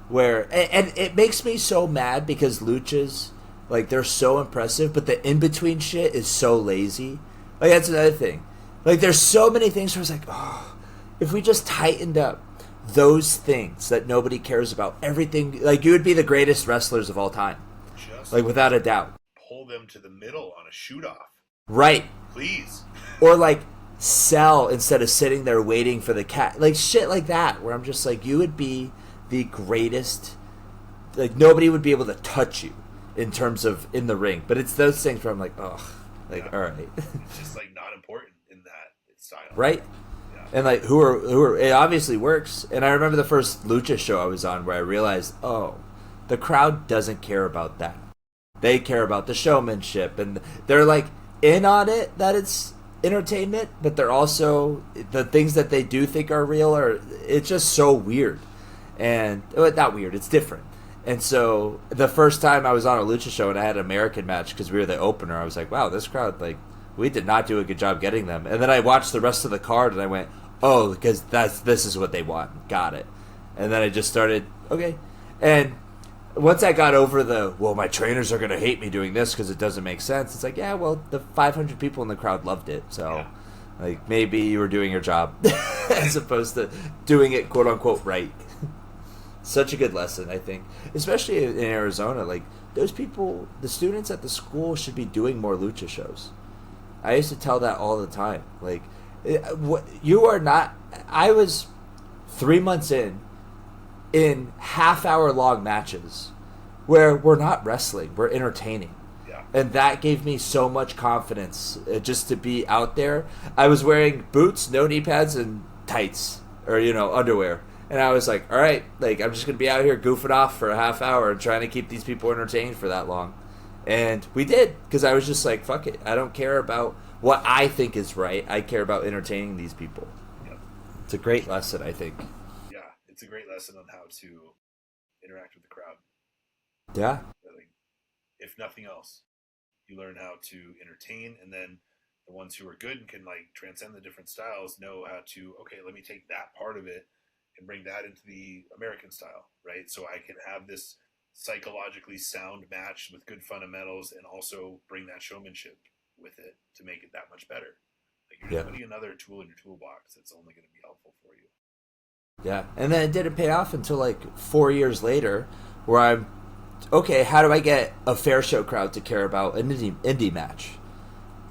Where and it makes me so mad because luchas, like, they're so impressive, but the in between shit is so lazy. Like, that's another thing. Like, there's so many things where it's like, oh, if we just tightened up those things that nobody cares about, everything, like, you would be the greatest wrestlers of all time, just like, without a doubt. Pull them to the middle on a shoot off, right? Please. Or like sell instead of sitting there waiting for the cat, like shit like that, where I'm just like, you would be the greatest, like nobody would be able to touch you in terms of in the ring. But it's those things where I'm like, ugh, like, yeah. All right. It's just like not important in that style, right? Yeah. And like who are it obviously works. And I remember the first lucha show I was on where I realized, oh, the crowd doesn't care about that. They care about the showmanship, and they're like in on it that it's entertainment, but they're also, the things that they do think are real are, it's just so weird. And not weird, it's different. And so the first time I was on a lucha show and I had an American match because we were the opener, I was like, wow, this crowd, like, we did not do a good job getting them. And then I watched the rest of the card and I went, oh, because this is what they want, got it. And then I just started, okay. And once I got over well, my trainers are going to hate me doing this because it doesn't make sense. It's like, yeah, well, the 500 people in the crowd loved it. So, yeah. Like, maybe you were doing your job as opposed to doing it, quote unquote, right. Such a good lesson, I think. Especially in Arizona. Like, those people, the students at the school should be doing more lucha shows. I used to tell that all the time. Like, you are not, I was 3 months in, in half-hour long matches where we're not wrestling, we're entertaining. Yeah. And that gave me so much confidence just to be out there. I was wearing boots, no knee pads, and tights, or, underwear. And I was like, all right, like, I'm just going to be out here goofing off for a half hour and trying to keep these people entertained for that long. And we did, because I was just like, fuck it. I don't care about what I think is right. I care about entertaining these people. Yep. It's a great lesson, I think. Yeah, it's a great lesson on how to interact with the crowd. Yeah. Like, if nothing else, you learn how to entertain, and then the ones who are good and can like transcend the different styles know how to, okay, let me take that part of it and bring that into the American style, right? So I can have this psychologically sound match with good fundamentals and also bring that showmanship with it to make it that much better. Like, you're just putting another tool in your toolbox that's only going to be helpful for you. Yeah, and then it didn't pay off until like 4 years later, where I'm, okay, how do I get a fair show crowd to care about an indie match?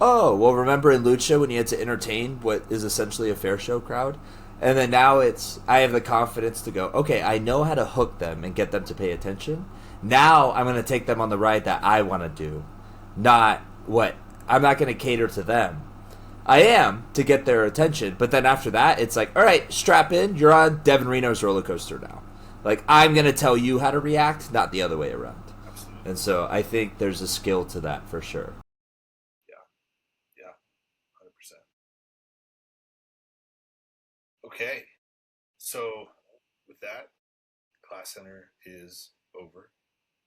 Oh, well, remember in Lucha when you had to entertain what is essentially a fair show crowd? And then now I have the confidence to go, okay, I know how to hook them and get them to pay attention. Now I'm going to take them on the ride that I want to do, I'm not going to cater to them. I am to get their attention, but then after that, it's like, all right, strap in, you're on Devin Reno's roller coaster now. Like, I'm going to tell you how to react, not the other way around. Absolutely. And so I think there's a skill to that for sure. Yeah, 100%. Okay, so with that, Class Center is over.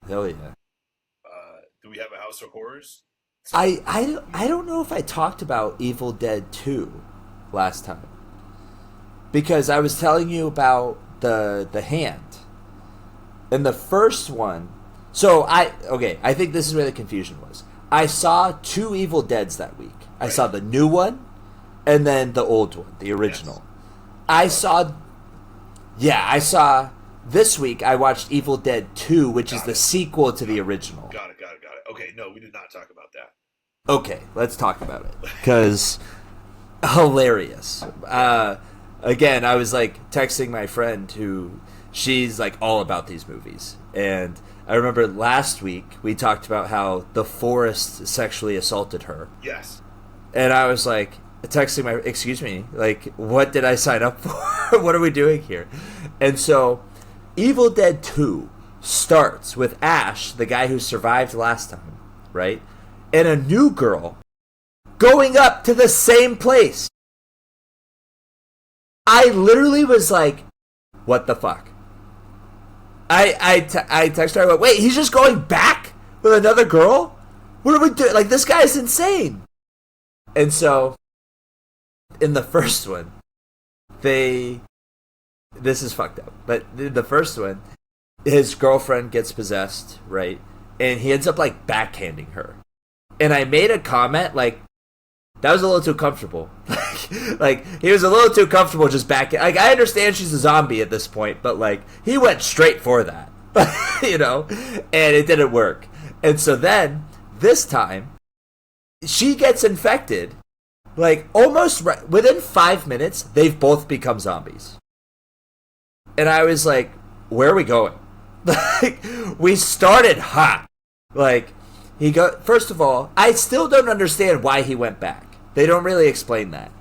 Hell yeah. Do we have a House of Horrors? I don't know if I talked about Evil Dead 2 last time. Because I was telling you about the hand. And the first one... So, I think this is where the confusion was. I saw 2 Evil Deads that week. I saw the new one, and then the old one, the original. Yes. I saw... This week, I watched Evil Dead 2, which is the sequel to the original. Got it. Okay, no, we did not talk about that. Okay, let's talk about it. Because, hilarious. Again, I was, like, texting my friend who, she's, like, all about these movies. And I remember last week, we talked about how the forest sexually assaulted her. Yes. And I was, like, texting excuse me, like, what did I sign up for? What are we doing here? And so, Evil Dead 2 starts with Ash, the guy who survived last time, right? And a new girl going up to the same place. I literally was like, what the fuck? I texted her, I went, wait, he's just going back with another girl? What are we doing? Like, this guy's insane. And so, in the first one, this is fucked up, but the first one, his girlfriend gets possessed, right? And he ends up, like, backhanding her. And I made a comment, like, that was a little too comfortable. Like, he was a little too comfortable just Like, I understand she's a zombie at this point, but, like, he went straight for that. And it didn't work. And so then, this time, she gets infected. Like, almost within 5 minutes, they've both become zombies. And I was like, where are we going? Like, we started hot. Like, first of all, I still don't understand why he went back. They don't really explain that.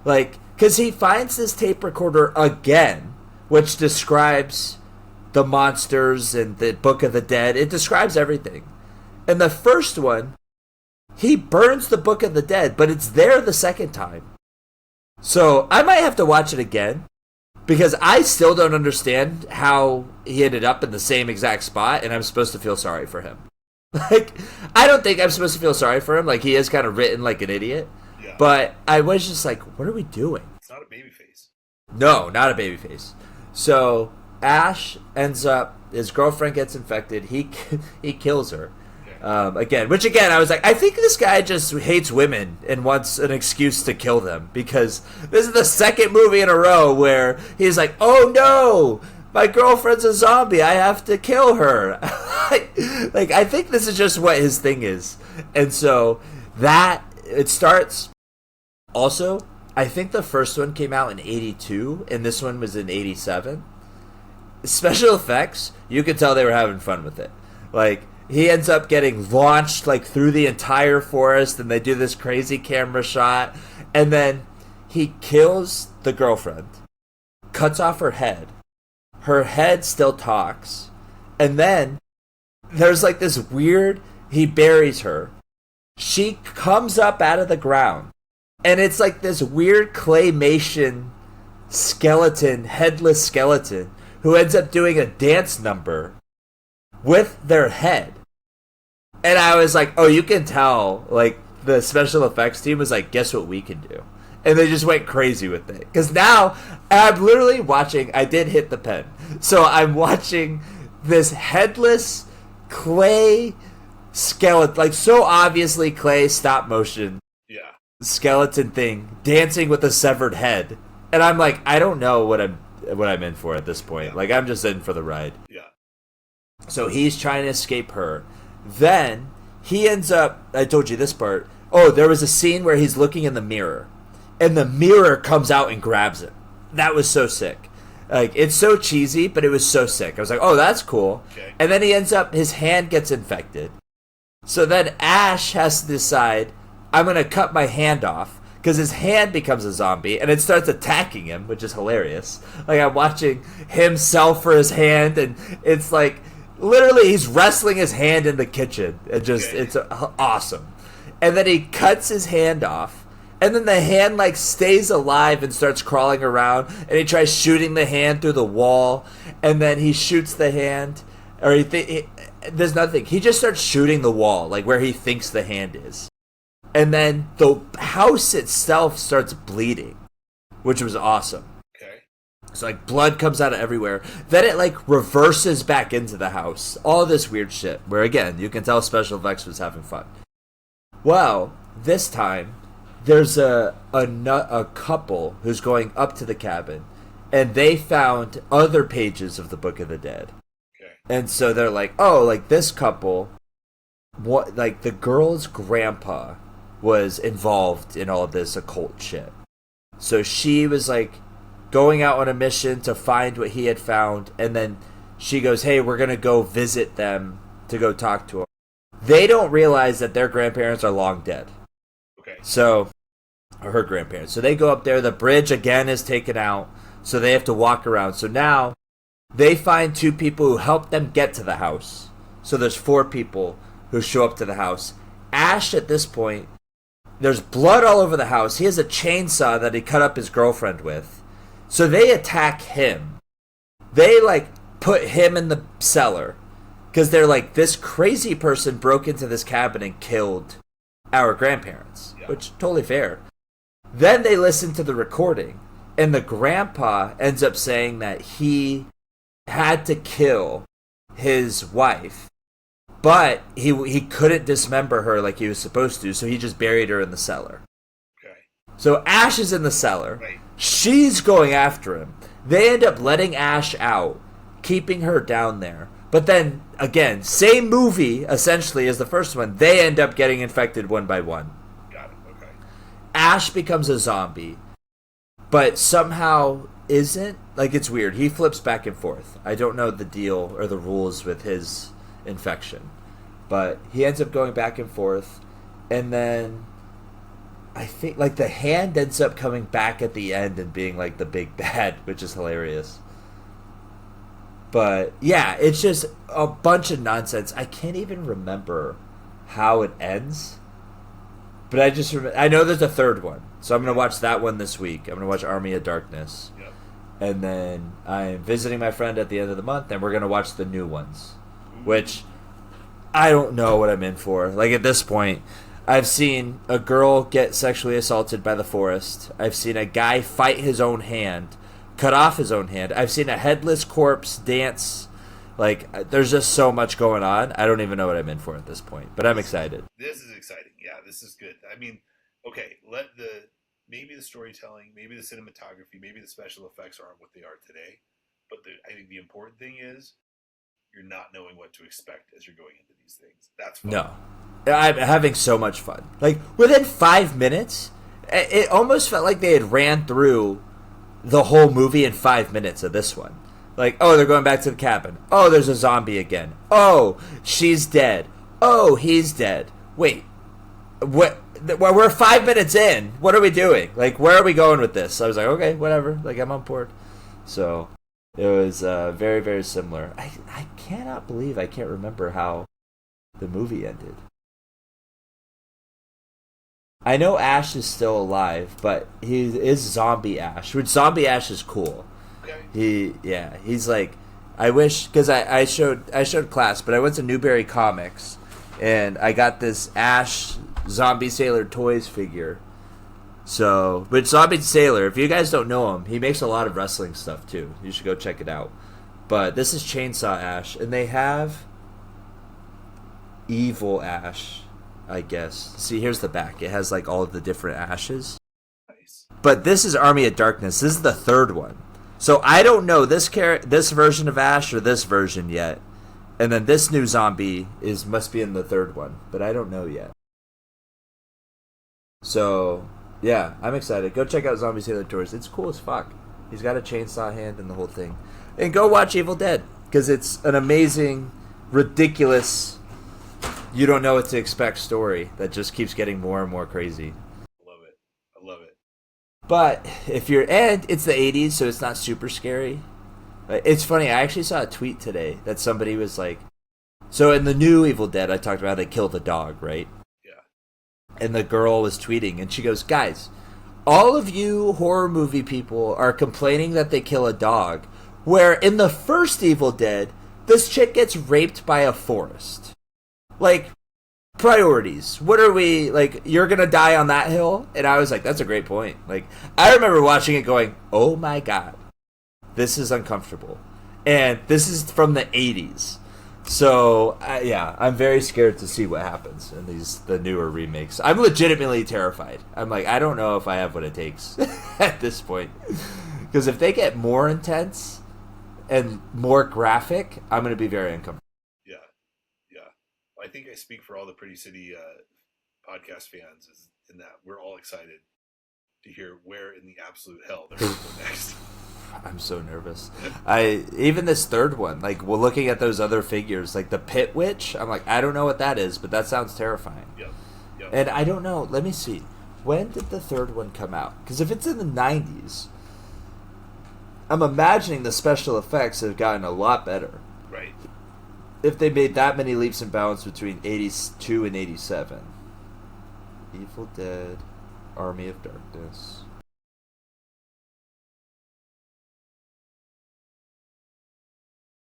Like, because he finds this tape recorder again, which describes the monsters and the Book of the Dead. It describes everything. And the first one, he burns the Book of the Dead, but it's there the second time. So I might have to watch it again, because I still don't understand how he ended up in the same exact spot, and I'm supposed to feel sorry for him. Like, I don't think I'm supposed to feel sorry for him. Like, he is kind of written like an idiot. Yeah. But I was just like, what are we doing? It's not a babyface. No, not a babyface. So, Ash ends up, his girlfriend gets infected. He kills her. Again, I was like, I think this guy just hates women and wants an excuse to kill them, because this is the second movie in a row where he's like, oh no, my girlfriend's a zombie, I have to kill her. Like, I think this is just what his thing is. And so it starts. Also, I think the first one came out in 82 and this one was in 87. special effects, you could tell they were having fun with it. Like, he ends up getting launched, like, through the entire forest, and they do this crazy camera shot, and then he kills the girlfriend, cuts off her head. Her head still talks, and then there's, like, this weird, he buries her. She comes up out of the ground, and it's like this weird claymation skeleton, headless skeleton, who ends up doing a dance number with their head. And I was like, oh, you can tell, like, the special effects team was like, guess what we can do? And they just went crazy with it. Because now, I'm literally watching, I did hit the pen. So I'm watching this headless clay skeleton, like, so obviously clay stop motion skeleton thing, dancing with a severed head. And I'm like, I don't know what I'm in for at this point. Yeah. Like, I'm just in for the ride. Yeah. So he's trying to escape her. Then he ends up, I told you this part. Oh, there was a scene where he's looking in the mirror, and the mirror comes out and grabs him. That was so sick. Like, it's so cheesy, but it was so sick. I was like, oh, that's cool. Okay. And then he ends up, his hand gets infected. So then Ash has to decide, I'm going to cut my hand off, because his hand becomes a zombie, and it starts attacking him, which is hilarious. Like, I'm watching him sell for his hand, and it's like, literally, he's wrestling his hand in the kitchen. It's awesome. And then he cuts his hand off, and then the hand, like, stays alive and starts crawling around, and he tries shooting the hand through the wall, and then he shoots the hand, or there's nothing. He just starts shooting the wall, like, where he thinks the hand is. And then the house itself starts bleeding, which was awesome. Okay. So, like, blood comes out of everywhere. Then it, like, reverses back into the house. All this weird shit. Where, again, you can tell special effects was having fun. Well, this time, there's a couple who's going up to the cabin, and they found other pages of the Book of the Dead. Okay. And so they're like, oh, like, this couple, what, like, the girl's grandpa was involved in all this occult shit. So she was, like, going out on a mission to find what he had found, and then she goes, hey, we're going to go visit them to go talk to them. They don't realize that their grandparents are long dead. Okay. So, or her grandparents. So they go up there, the bridge again is taken out, so they have to walk around. So now, they find two people who help them get to the house. So there's 4 people who show up to the house. Ash, at this point, there's blood all over the house. He has a chainsaw that he cut up his girlfriend with. So they attack him. They, like, put him in the cellar. Because they're like, this crazy person broke into this cabin and killed our grandparents. Yeah. Which, totally fair. Then they listen to the recording. And the grandpa ends up saying that he had to kill his wife. But he couldn't dismember her like he was supposed to, so he just buried her in the cellar. Okay. So Ash is in the cellar. Right. She's going after him. They end up letting Ash out, keeping her down there. But then, again, same movie, essentially, as the first one. They end up getting infected one by one. Got it, okay. Ash becomes a zombie, but somehow isn't. Like, it's weird. He flips back and forth. I don't know the deal or the rules with his infection, but he ends up going back and forth, and then I think, like, the hand ends up coming back at the end and being, like, the big bad, which is hilarious. But yeah, it's just a bunch of nonsense. I can't even remember how it ends, but I know there's a third one, so I'm gonna watch that one this week. I'm gonna watch Army of Darkness. Yep. And then I'm visiting my friend at the end of the month, and we're gonna watch the new ones, which I don't know what I'm in for. Like, at this point, I've seen a girl get sexually assaulted by the forest. I've seen a guy fight his own hand, cut off his own hand. I've seen a headless corpse dance. Like, there's just so much going on. I don't even know what I'm in for at this point, but I'm excited. This is exciting. Yeah, this is good. I mean, okay, maybe the storytelling, maybe the cinematography, maybe the special effects aren't what they are today, but I think the important thing is you're not knowing what to expect as you're going into these things. That's fun. No. I'm having so much fun. Like, within 5 minutes, it almost felt like they had ran through the whole movie in 5 minutes of this one. Like, oh, they're going back to the cabin. Oh, there's a zombie again. Oh, she's dead. Oh, he's dead. Wait, what? Well, we're 5 minutes in. What are we doing? Like, where are we going with this? I was like, okay, whatever. Like, I'm on board. So it was very, very similar. I cannot believe I can't remember how the movie ended. I know Ash is still alive, but he is Zombie Ash, which Zombie Ash is cool. Okay. He's like, I wish, because I showed class, but I went to Newberry Comics, and I got this Ash Zombie Sailor Toys figure. So, but Zombie Sailor, if you guys don't know him, he makes a lot of wrestling stuff too. You should go check it out. But this is Chainsaw Ash, and they have Evil Ash, I guess. See, here's the back. It has like all of the different Ashes. Nice. But this is Army of Darkness. This is the third one. So I don't know this version of Ash or this version yet. And then this new zombie must be in the third one, but I don't know yet. So, yeah, I'm excited. Go check out Zombie Sailor Tours. It's cool as fuck. He's got a chainsaw hand and the whole thing. And go watch Evil Dead, because it's an amazing, ridiculous, you don't know what to expect story that just keeps getting more and more crazy. I love it. But if you're, and it's the 80s, so it's not super scary. It's funny, I actually saw a tweet today that somebody was like, so in the new Evil Dead, I talked about how they killed a dog, right? Yeah. And the girl was tweeting, and she goes, guys, all of you horror movie people are complaining that they kill a dog, where in the first Evil Dead, this chick gets raped by a forest. Like, priorities. What are we, like, you're gonna die on that hill? And I was like, that's a great point. Like, I remember watching it going, oh my god, this is uncomfortable. And this is from the 80s. So, yeah, I'm very scared to see what happens in the newer remakes. I'm legitimately terrified. I'm like, I don't know if I have what it takes at this point. Because if they get more intense and more graphic, I'm going to be very uncomfortable. Yeah. I think I speak for all the Pretty City podcast fans in that we're all excited to hear where in the absolute hell they're going to go next. I'm so nervous. Even this third one, like, we're looking at those other figures, like the Pit Witch. I'm like, I don't know what that is, but that sounds terrifying. Yep. And I don't know. Let me see. When did the third one come out? Because if it's in the 90s, I'm imagining the special effects have gotten a lot better. Right. If they made that many leaps and bounds between 82 and 87. Evil Dead, Army of Darkness.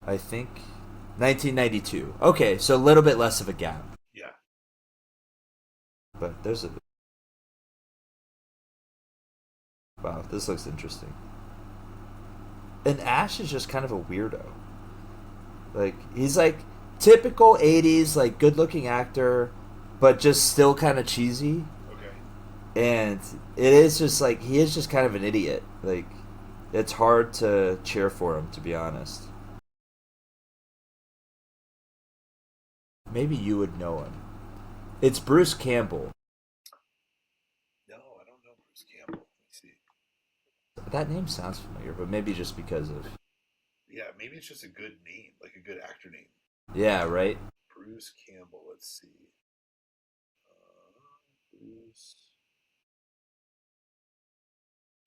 I think 1992. Okay, so a little bit less of a gap. Yeah. But there's a... Wow, this looks interesting. And Ash is just kind of a weirdo. Like, he's like typical 80s, like, good-looking actor, but just still kind of cheesy. Okay. And it is just like, he is just kind of an idiot. Like, it's hard to cheer for him, to be honest. Maybe you would know him. It's Bruce Campbell. No, I don't know Bruce Campbell. Let me see. That name sounds familiar, but maybe just because of... Yeah, maybe it's just a good name, like a good actor name. Yeah, right? Bruce Campbell, let's see.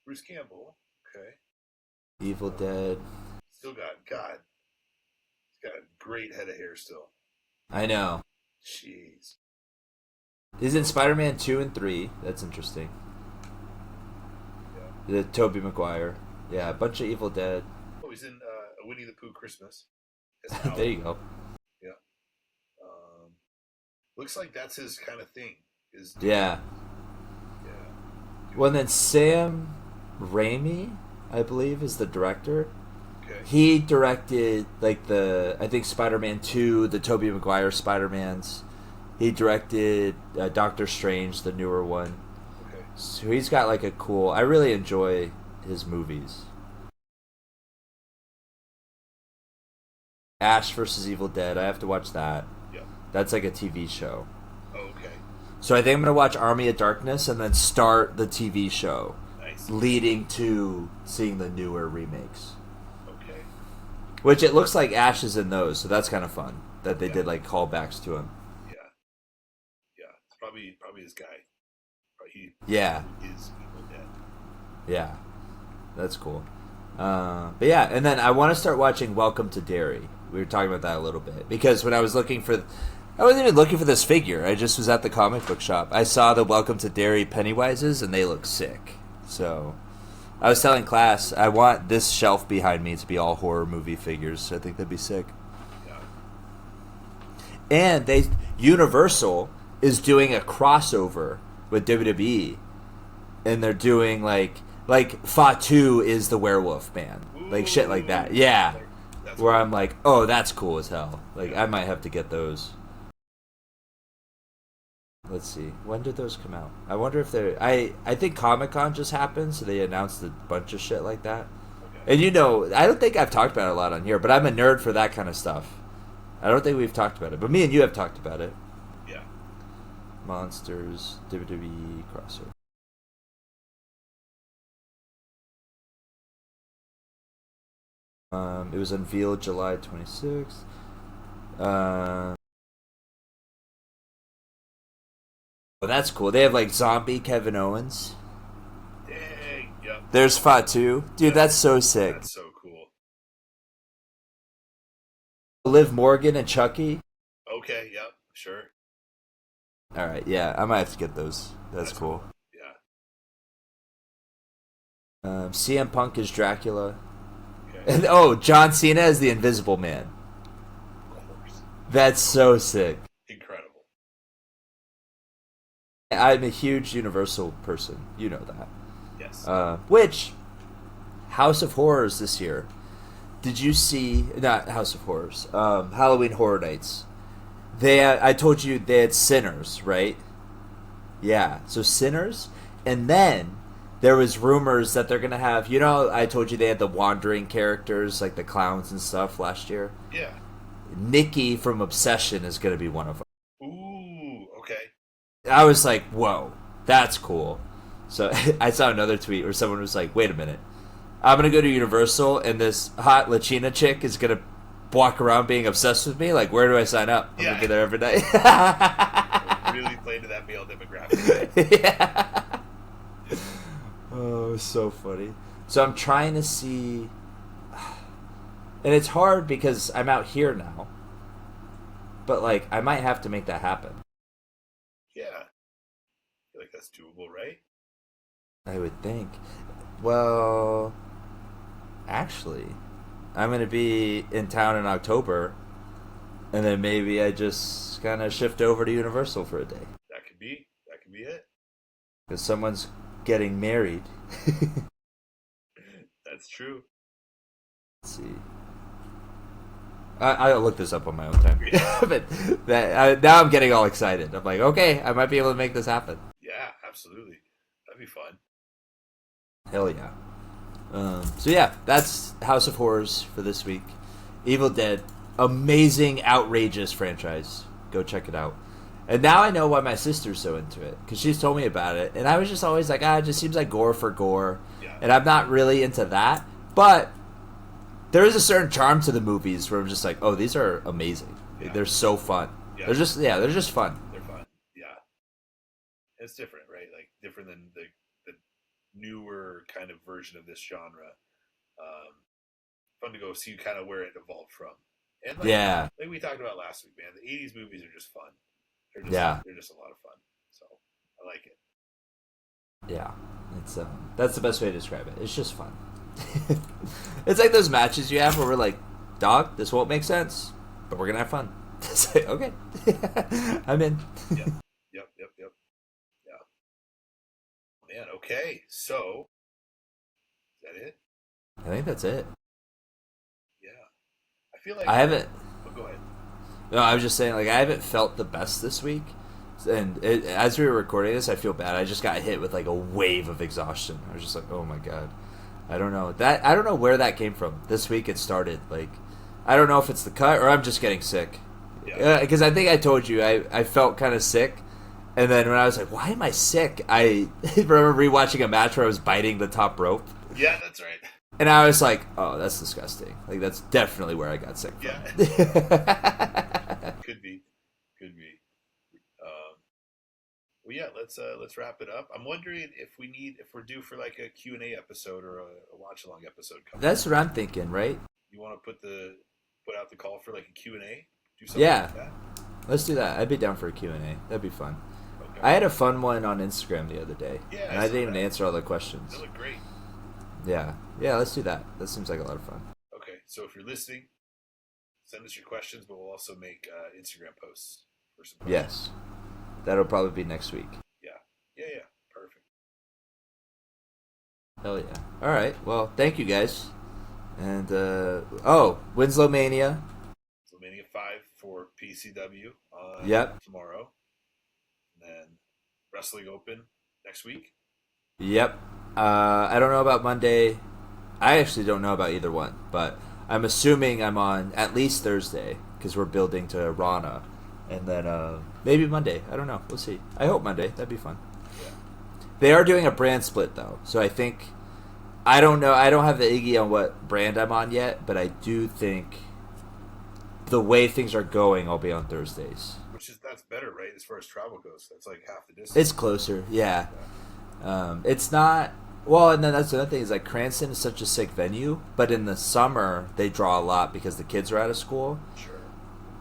Bruce Campbell, okay. Evil Dead. Still got, God, he's got a great head of hair still. I know. Jeez. He's in Spider-Man 2 and 3. That's interesting. Yeah. The Tobey Maguire. Yeah, a bunch of Evil Dead. Oh, he's in a Winnie the Pooh Christmas. There you go. Yeah. Looks like that's his kind of thing. Yeah. Yeah. Well, then Sam Raimi, I believe, is the director. Okay. He directed, like, I think Spider-Man 2, the Tobey Maguire Spider-Mans. He directed Doctor Strange, the newer one. Okay. So he's got, like, a cool... I really enjoy his movies. Ash vs. Evil Dead. I have to watch that. Yeah. That's like a TV show. Oh, okay. So I think I'm going to watch Army of Darkness and then start the TV show. Nice. Leading to seeing the newer remakes. Okay. Which it looks like Ash is in those, so that's kind of fun that they Yeah. did like callbacks to him. Yeah, yeah. It's probably his guy. He Yeah, is Evil Dead. yeah, that's cool. But yeah, and then I want to start watching Welcome to Derry. We were talking about that a little bit because when I was looking for, I wasn't even looking for this figure. I just was at the comic book shop. I saw the Welcome to Derry Pennywises, and they look sick. So I was telling class, I want this shelf behind me to be all horror movie figures. I think that'd be sick. Yeah. And Universal is doing a crossover with WWE, and they're doing like Fatu is the werewolf man, like shit like that. Yeah, That's where cool. I'm like, oh, that's cool as hell. Like I might have to get those. Let's see, when did those come out? I wonder if they're. I think Comic-Con just happened, so they announced a bunch of shit like that. Okay. And you know, I don't think I've talked about it a lot on here, but I'm a nerd for that kind of stuff. I don't think we've talked about it, but me and you have talked about it. Yeah. Monsters WWE crossover. It was unveiled July 26th. Oh, that's cool. They have like zombie Kevin Owens. Dang. Yep. There's Fatu. Dude, that's so sick. That's so cool. Liv Morgan and Chucky. Okay. Yep. Sure. All right, yeah, I might have to get those. That's cool. Yeah. CM Punk is Dracula. Okay. And John Cena is the Invisible Man. Of course. That's so sick. Incredible. I'm a huge Universal person. You know that. Yes. Which House of Horrors this year. Did you see? Not House of Horrors. Halloween Horror Nights. I told you they had Sinners, right? Yeah. So Sinners, and then there was rumors that they're gonna have. You know, I told you they had the wandering characters like the clowns and stuff last year. Yeah. Nikki from Obsession is gonna be one of them. Ooh. Okay. I was like, whoa, that's cool. So I saw another tweet where someone was like, wait a minute, I'm gonna go to Universal and this hot Latina chick is gonna walk around being obsessed with me. Like, where do I sign up? I'm gonna be there every night. Really playing to that male demographic. Yeah. Oh, so funny. So I'm trying to see, and it's hard because I'm out here now. But like, I might have to make that happen. Yeah. I feel like that's doable, right? I would think. Well, actually, I'm going to be in town in October, and then maybe I just kind of shift over to Universal for a day. That could be it. Because someone's getting married. That's true. Let's see. I'll look this up on my own time. But now I'm getting all excited. I'm like, okay, I might be able to make this happen. Yeah, absolutely. That'd be fun. Hell yeah. So yeah, that's House of Horrors for this week. Evil Dead, amazing, outrageous franchise. Go check it out. And now I know why my sister's so into it, because she's told me about it, and I was just always like, it just seems like gore for gore, Yeah. and I'm not really into that. But there is a certain charm to the movies where I'm just like, oh, these are amazing. Yeah. They're so fun. Yeah. They're just fun. They're fun. Yeah. It's different, right? Like different than the newer kind of version of this genre. Fun to go see kind of where it evolved from. And like we talked about last week, man, the 80s movies are just fun. They're just a lot of fun. So I like it. Yeah, it's that's the best way to describe it. It's just fun. It's like those matches you have where we're like, dog, this won't make sense, but we're gonna have fun. It's like, okay, I'm in. Yep. Yeah. Man, okay. So is that it? I think that's it. Yeah. I feel like I haven't. Oh, go ahead. No, I was just saying, like, I haven't felt the best this week. And as we were recording this, I feel bad. I just got hit with like a wave of exhaustion. I was just like, oh my god. I don't know where that came from. This week it started. Like, I don't know if it's the cut or I'm just getting sick. Because I think I told you I felt kind of sick. And then when I was like, why am I sick? I remember rewatching a match where I was biting the top rope. Yeah, that's right. And I was like, oh, that's disgusting. Like, that's definitely where I got sick Yeah, from. could be, could be. Um, well, yeah, let's wrap it up. I'm wondering if we're due for like a Q&A episode or a watch along episode coming up. That's what I'm thinking, right? You want to put out the call for like a Q&A? Do something Yeah, like that? let's do that. I'd be down for a Q&A. That'd be fun. Okay. I had a fun one on Instagram the other day, Yeah, and I I saw didn't even that. answer all the questions. That looked great. Yeah. Yeah, let's do that. That seems like a lot of fun. Okay, so if you're listening, send us your questions, but we'll also make Instagram posts for some questions. Yes. That'll probably be next week. Yeah, yeah, yeah. Perfect. Hell yeah. All right. Well, thank you guys. And, oh, Winslow Mania. So Mania 5 for PCW on Yep. tomorrow. And then Wrestling Open next week. Yep. I don't know about Monday. I actually don't know about either one, but I'm assuming I'm on at least Thursday because we're building to Rana, and then maybe Monday. I don't know. We'll see. I hope Monday. That'd be fun. Yeah. They are doing a brand split though, so I think I don't know. I don't have the Iggy on what brand I'm on yet, but I do think the way things are going, I'll be on Thursdays. That's better, right? As far as travel goes, that's like half the distance. It's closer, yeah. Yeah. It's not. Well, and then that's the other thing is like Cranston is such a sick venue, but in the summer they draw a lot because the kids are out of school, Sure.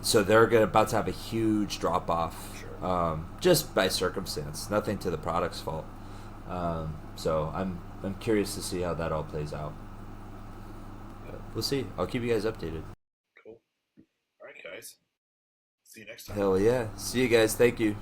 so they're about to have a huge drop off, Sure. just by circumstance, nothing to the product's fault. So I'm curious to see how that all plays out. But we'll see. I'll keep you guys updated. Cool. All right, guys. See you next time. Hell yeah! See you guys. Thank you.